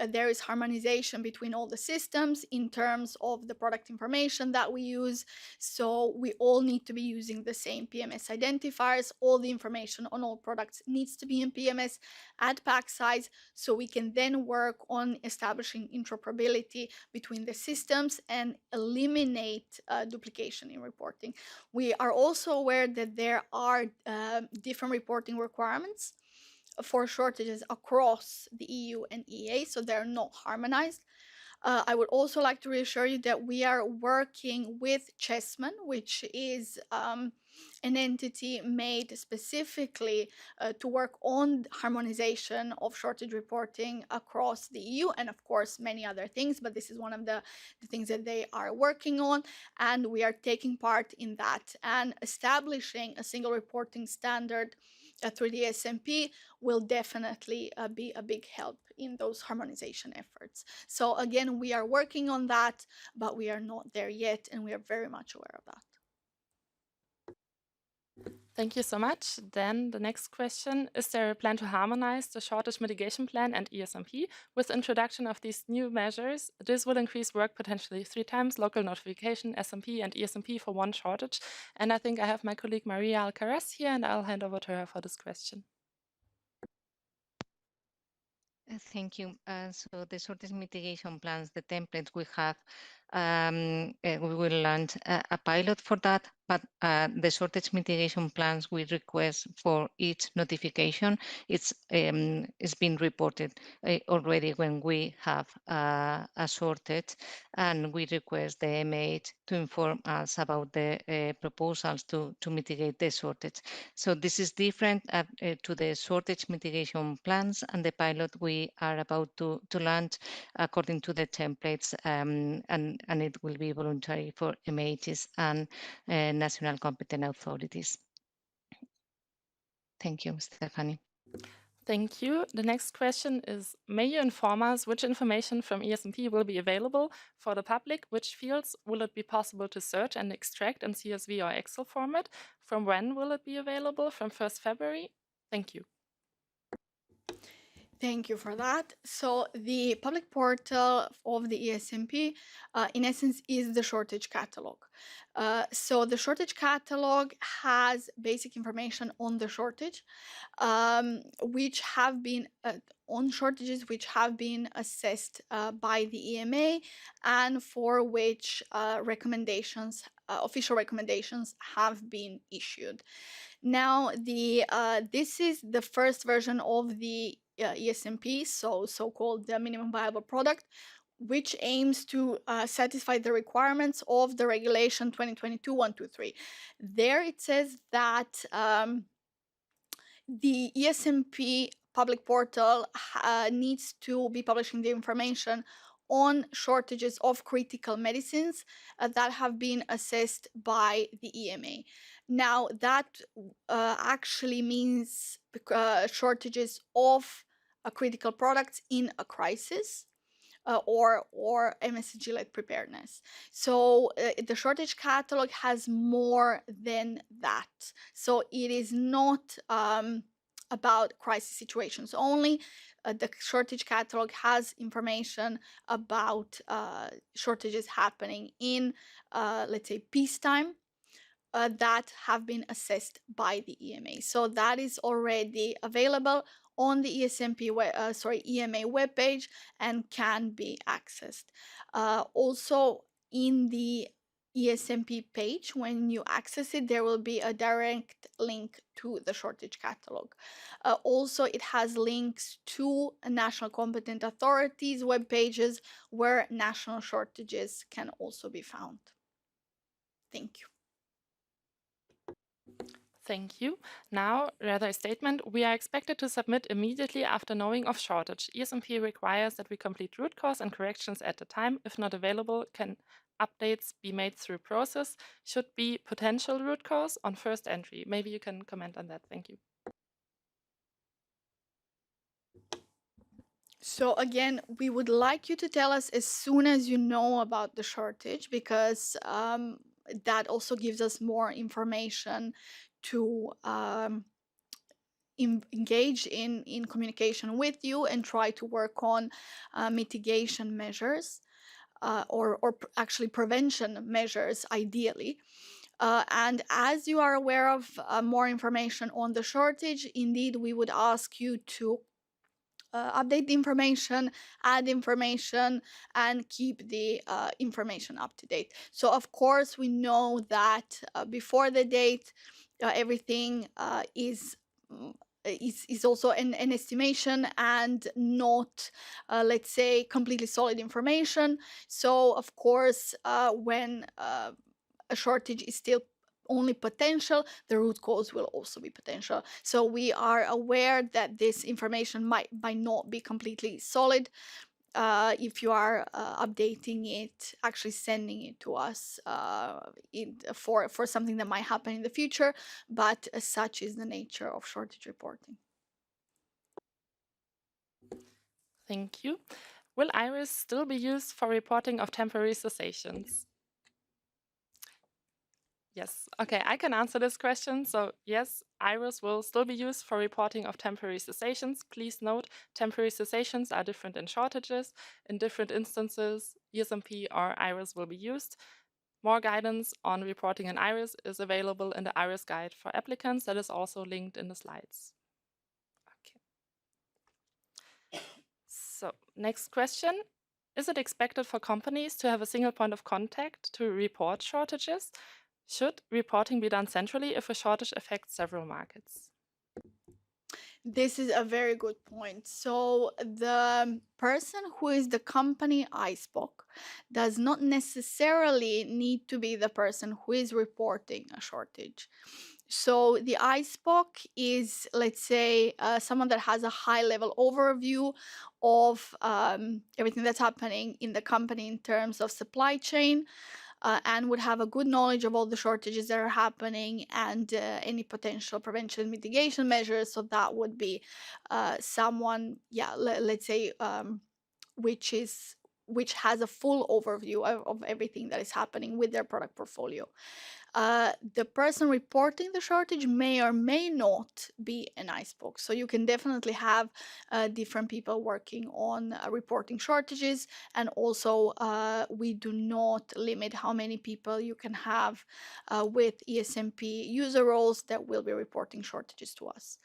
there is harmonization between all the systems in terms of the product information that we use. So we all need to be using the same PMS identifiers. All the information on all products needs to be in PMS at pack size, so we can then work on establishing interoperability between the systems and eliminate duplication in reporting. We are also aware that there are different reporting requirements for shortages across the EU and EA, so they're not harmonized. I would also like to reassure you that we are working with Chessman, which is an entity made specifically to work on harmonization of shortage reporting across the EU, and of course many other things, but this is one of the things that they are working on, and we are taking part in that. And establishing a single reporting standard through the ESMP will definitely be a big help in those harmonization efforts. So again, we are working on that, but we are not there yet, and we are very much aware of that. Thank you so much. Then the next question, is there a plan to harmonize the shortage mitigation plan and ESMP? With the introduction of these new measures, this will increase work potentially 3 times, local notification, SMP and ESMP for one shortage. And I think I have my colleague Maria Alcaraz here, and I'll hand over to her for this question. Thank you. So the shortage mitigation plans, the templates we have, we will launch a pilot for that, but the shortage mitigation plans we request for each notification, it's been reported already when we have a shortage, and we request the MAH to inform us about the proposals to mitigate the shortage. So this is different to the shortage mitigation plans and the pilot we are about to launch according to the templates, and it will be voluntary for MAHs and national competent authorities. Thank you, Stephanie. Thank you. The next question is, may you inform us which information from ESMP will be available for the public? Which fields will it be possible to search and extract in CSV or Excel format? From when will it be available? From 1st February? Thank you. Thank you for that. So the public portal of the ESMP, in essence, is the shortage catalog. So the shortage catalog has basic information on the shortage, which have been on shortages which have been assessed by the EMA, and for which recommendations, official recommendations, have been issued. Now, this is the first version of the ESMP, so-called the minimum viable product, which aims to satisfy the requirements of the regulation 2022-123. There it says that the ESMP public portal needs to be publishing the information on shortages of critical medicines that have been assessed by the EMA. Now, that actually means shortages of critical products in a crisis. Or MSG-led preparedness. So the shortage catalog has more than that. So it is not about crisis situations only. The shortage catalog has information about shortages happening in, let's say, peacetime, that have been assessed by the EMA. So that is already available on the EMA webpage and can be accessed. Also, in the ESMP page, when you access it, there will be a direct link to the shortage catalog. Also, it has links to national competent authorities web pages where national shortages can also be found. Thank you. Thank you. Now, rather a statement. We are expected to submit immediately after knowing of shortage. ESMP requires that we complete root cause and corrections at the time. If not available, can updates be made through process? Should be potential root cause on first entry. Maybe you can comment on that. Thank you. So again, we would like you to tell us as soon as you know about the shortage, because that also gives us more information to engage in communication with you and try to work on mitigation measures, or actually prevention measures, ideally. And as you are aware of more information on the shortage, indeed, we would ask you to update the information, add information, and keep the information up to date. So of course, we know that before the date, everything is also an estimation and not, let's say, completely solid information. So of course, when a shortage is still only potential, the root cause will also be potential. So we are aware that this information might not be completely solid. If you are updating it, actually sending it to us for something that might happen in the future, but such is the nature of shortage reporting. Thank you. Will IRIS still be used for reporting of temporary cessations? Yes. Okay, I can answer this question. So yes, IRIS will still be used for reporting of temporary cessations. Please note, temporary cessations are different in shortages. In different instances, ESMP or IRIS will be used. More guidance on reporting in IRIS is available in the IRIS guide for applicants that is also linked in the slides. Okay. So next question. Is it expected for companies to have a single point of contact to report shortages? Should reporting be done centrally if a shortage affects several markets? This is a very good point. So the person who is the company ISPOC does not necessarily need to be the person who is reporting a shortage. So the ISPOC is, let's say, someone that has a high-level overview of everything that's happening in the company in terms of supply chain, and would have a good knowledge of all the shortages that are happening and any potential prevention and mitigation measures. So that would be someone, let's say, which is which has a full overview of everything that is happening with their product portfolio. The person reporting the shortage may or may not be an ISPOC. So you can definitely have different people working on reporting shortages. And also, we do not limit how many people you can have with ESMP user roles that will be reporting shortages to us.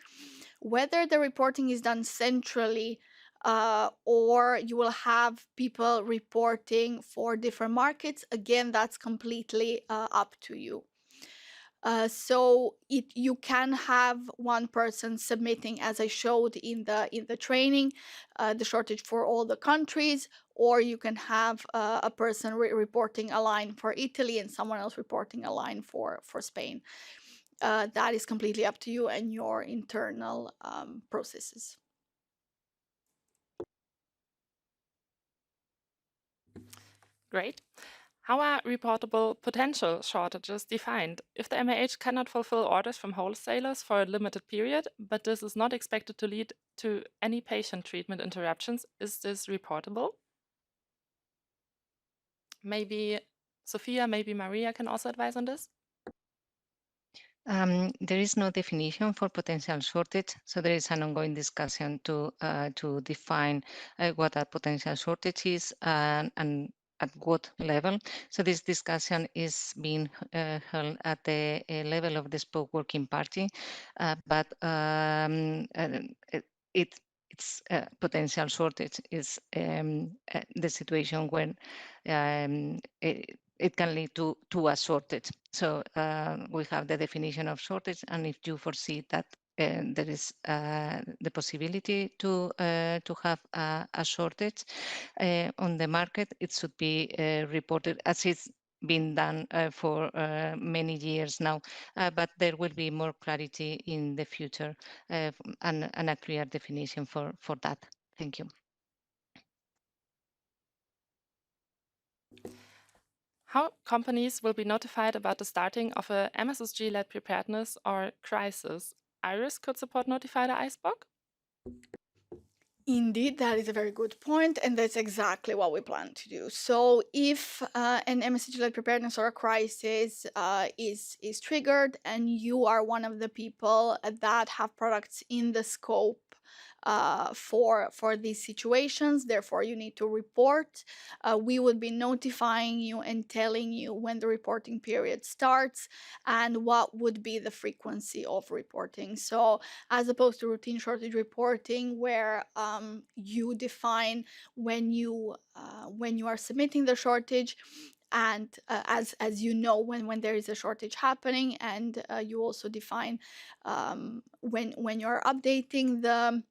Whether the reporting is done centrally or you will have people reporting for different markets, again, that's completely up to you. So you can have one person submitting, as I showed in the training, the shortage for all the countries, or you can have a person reporting a line for Italy and someone else reporting a line for Spain. That is completely up to you and your internal processes. Great. How are reportable potential shortages defined? If the MAH cannot fulfill orders from wholesalers for a limited period, but this is not expected to lead to any patient treatment interruptions, is this reportable? Maybe Sophia, maybe Maria can also advise on this. There is no definition for potential shortage, so there is an ongoing discussion to define what a potential shortage is and at what level. So this discussion is being held at the level of the spoke working party, but its potential shortage is the situation when it can lead to a shortage. So we have the definition of shortage, and if you foresee that there is the possibility to have a shortage on the market, it should be reported as it's been done for many years now, but there will be more clarity in the future and a clear definition for that. Thank you. How companies will be notified about the starting of a MSSG-led preparedness or crisis? Iris could support notify the ISPOC? Indeed, that is a very good point, and that's exactly what we plan to do. So, if an MSSG-led preparedness or a crisis is triggered, and you are one of the people that have products in the scope for these situations, therefore you need to report. We would be notifying you and telling you when the reporting period starts and what would be the frequency of reporting. So, as opposed to routine shortage reporting, where you define when you are submitting the shortage, and as you know when there is a shortage happening, and you also define when you're updating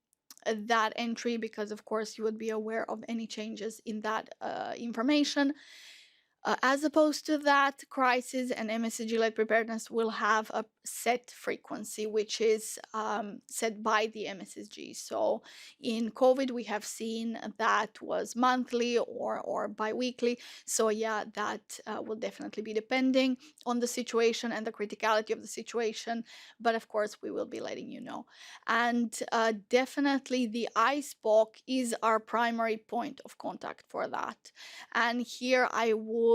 that entry, because of course you would be aware of any changes in that information. As opposed to that, crisis and MSSG-led preparedness will have a set frequency, which is set by the MSSG. So in COVID, we have seen that was monthly or bi-weekly. So yeah, that will definitely be depending on the situation and the criticality of the situation. But of course, we will be letting you know. And definitely the ISPOC is our primary point of contact for that. And here I would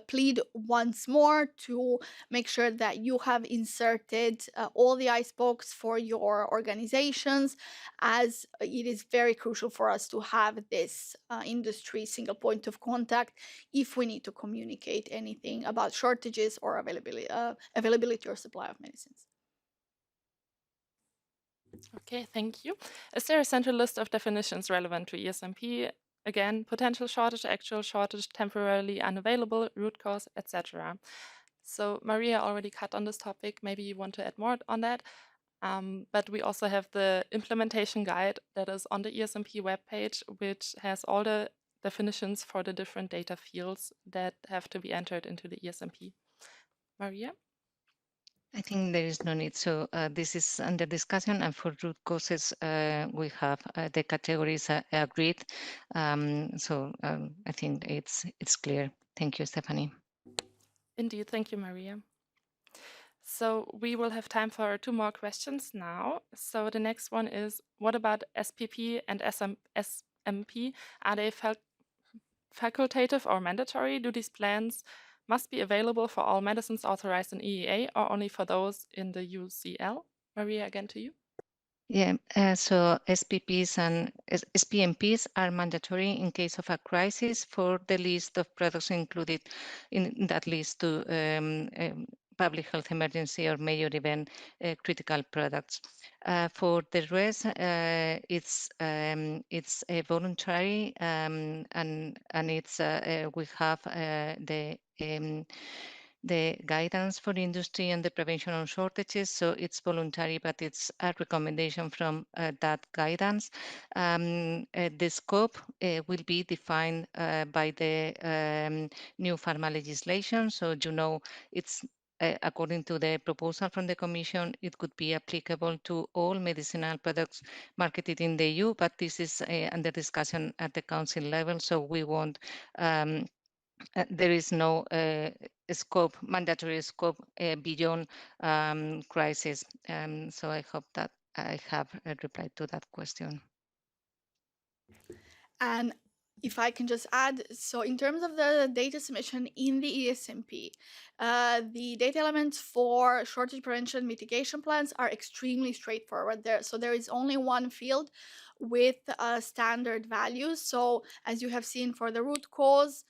plead once more to make sure that you have inserted all the ISPOCs for your organizations, as it is very crucial for us to have this industry single point of contact if we need to communicate anything about shortages or availability or supply of medicines. Okay, thank you. Is there a central list of definitions relevant to ESMP? Again, potential shortage, actual shortage, temporarily unavailable, root cause, etc. So Maria already cut on this topic. Maybe you want to add more on that. But we also have the implementation guide that is on the ESMP webpage, which has all the definitions for the different data fields that have to be entered into the ESMP. Maria? I think there is no need. So this is under discussion, and for root causes, we have the categories agreed. So I think it's clear. Thank you, Stephanie. Indeed, thank you, Maria. So we will have time for 2 more questions now. So the next one is, what about SPP and ESMP, are they facultative or mandatory? Do these plans must be available for all medicines authorized in EEA or only for those in the UCL? Maria, again to you. Yeah, so SPPs and SPMPs are mandatory in case of a crisis for the list of products included in that list to public health emergency or major event critical products. For the rest, it's voluntary and it's we have the guidance for industry and the prevention of shortages. So it's voluntary, but it's a recommendation from that guidance. The scope will be defined by the new pharma legislation. So, it's according to the proposal from the Commission, it could be applicable to all medicinal products marketed in the EU, but this is under discussion at the Council level, so we won't there is no mandatory scope beyond crisis. So I hope that I have replied to that question. And if I can just add, so in terms of the data submission in the ESMP, the data elements for shortage prevention mitigation plans are extremely straightforward there. So there is only one field with standard values. So as you have seen for the root cause,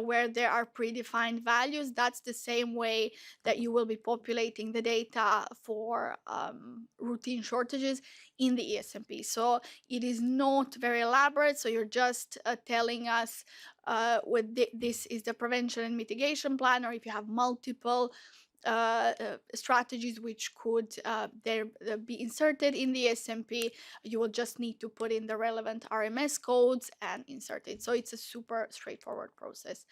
where there are predefined values, that's the same way that you will be populating the data for routine shortages in the ESMP. So it is not very elaborate. So you're just telling us this is the prevention and mitigation plan, or if you have multiple strategies which could be inserted in the ESMP, you will just need to put in the relevant RMS codes and insert it. So it's a super straightforward process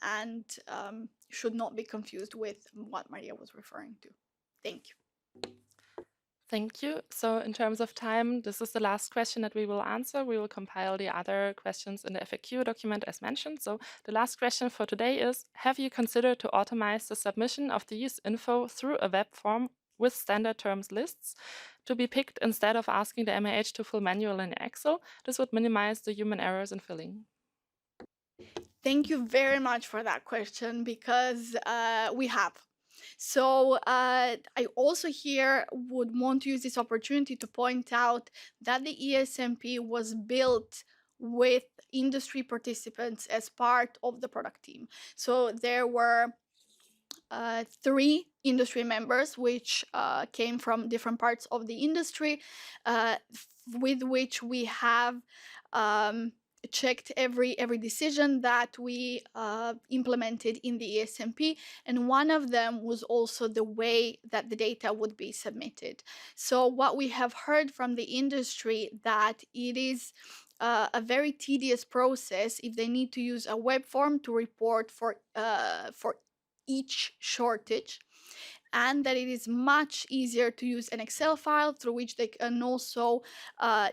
and should not be confused with what Maria was referring to. Thank you. Thank you. So in terms of time, this is the last question that we will answer. We will compile the other questions in the FAQ document as mentioned. So the last question for today is, have you considered to automate the submission of these info through a web form with standard terms lists to be picked instead of asking the MAH to fill manual in Excel? This would minimize the human errors in filling. Thank you very much for that question, because we have. So I also here would want to use this opportunity to point out that the ESMP was built with industry participants as part of the product team. So there were 3 industry members which came from different parts of the industry, with which we have checked every decision that we implemented in the ESMP, and one of them was also the way that the data would be submitted. So what we have heard from the industry, that it is a very tedious process if they need to use a web form to report for each shortage, and that it is much easier to use an Excel file through which they can also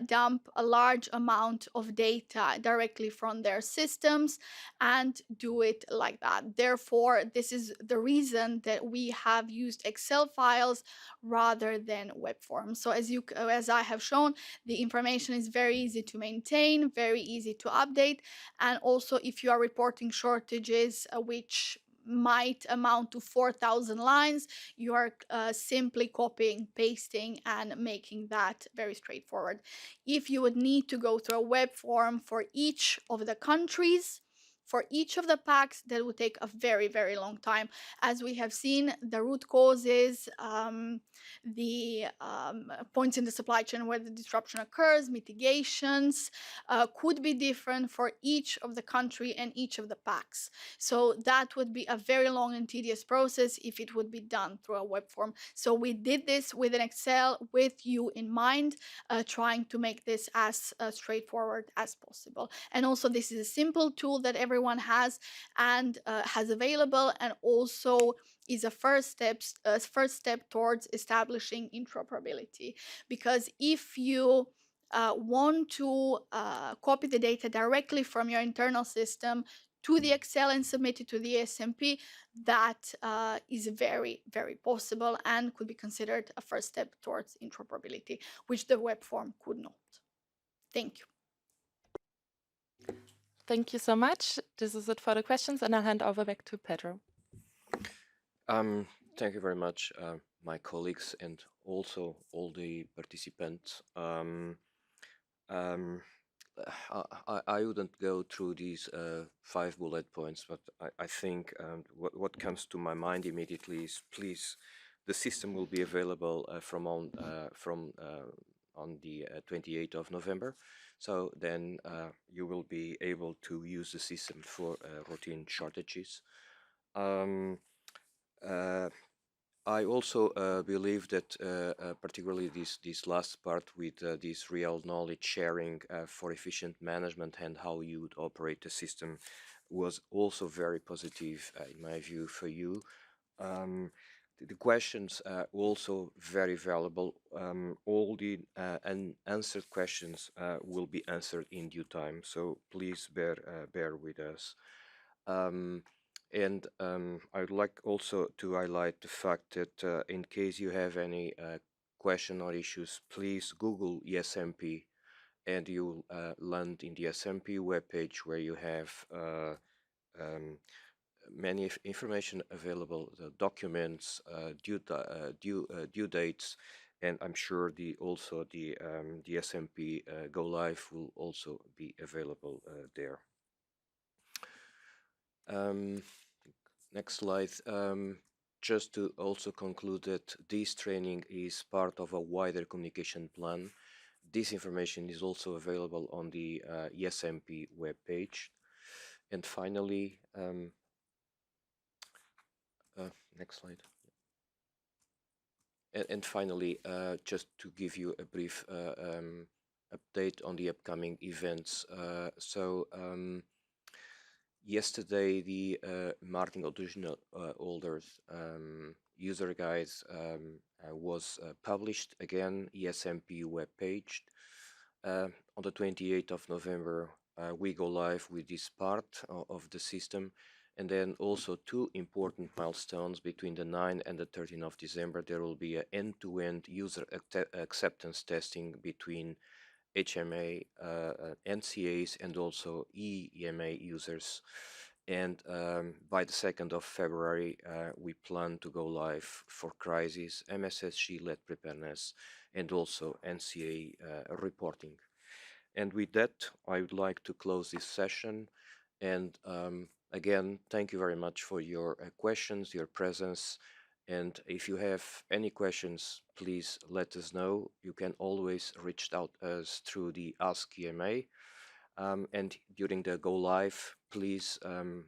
dump a large amount of data directly from their systems and do it like that. Therefore, this is the reason that we have used Excel files rather than web forms. So as I have shown, the information is very easy to maintain, very easy to update, and also if you are reporting shortages which might amount to 4,000 lines, you are simply copying, pasting, and making that very straightforward. If you would need to go through a web form for each of the countries, for each of the packs, that would take a very, very long time. As we have seen, the root causes, the points in the supply chain where the disruption occurs, mitigations could be different for each of the country and each of the packs. So that would be a very long and tedious process if it would be done through a web form. So we did this with an Excel with you in mind, trying to make this as straightforward as possible. And also, this is a simple tool that everyone has and has available, and also is a first step towards establishing interoperability. Because if you want to copy the data directly from your internal system to the Excel and submit it to the ESMP, that is very, very possible and could be considered a first step towards interoperability, which the web form could not. Thank you. Thank you so much. This is it for the questions, and I'll hand over back to Pedro. Thank you very much, my colleagues, and also all the participants. I wouldn't go through these 5 bullet points, but I think what comes to my mind immediately is, please, the system will be available from on the 28th of November. So then you will be able to use the system for routine shortages. I also believe that particularly this last part with this real knowledge sharing for efficient management and how you would operate the system was also very positive in my view for you. The questions are also very valuable. All the unanswered questions will be answered in due time, so please bear with us. And I would like also to highlight the fact that in case you have any question or issues, please Google ESMP and you'll land in the ESMP webpage where you have many information available, the documents, due dates, and I'm sure the ESMP Go Live will also be available there. Next slide. Just to also conclude that this training is part of a wider communication plan. This information is also available on the ESMP webpage. And finally, next slide. And finally, just to give you a brief update on the upcoming events. Yesterday, the marketing original holders user guides was published again, ESMP webpage. On the 28th of November, we go live with this part of the system. And then also 2 important milestones between the 9th and the 13th of December. There will be an end-to-end user acceptance testing between HMA, NCAs, and also EMA users. And by the 2nd of February, we plan to go live for crisis, MSSG-led preparedness, and also NCA reporting. And with that, I would like to close this session. And again, thank you very much for your questions, your presence. And if you have any questions, please let us know. You can always reach out us through the Ask EMA. And during the Go Live, please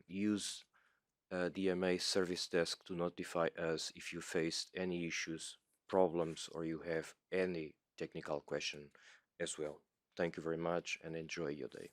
use the EMA service desk to notify us if you faced any issues, problems, or you have any technical question as well. Thank you very much and enjoy your day.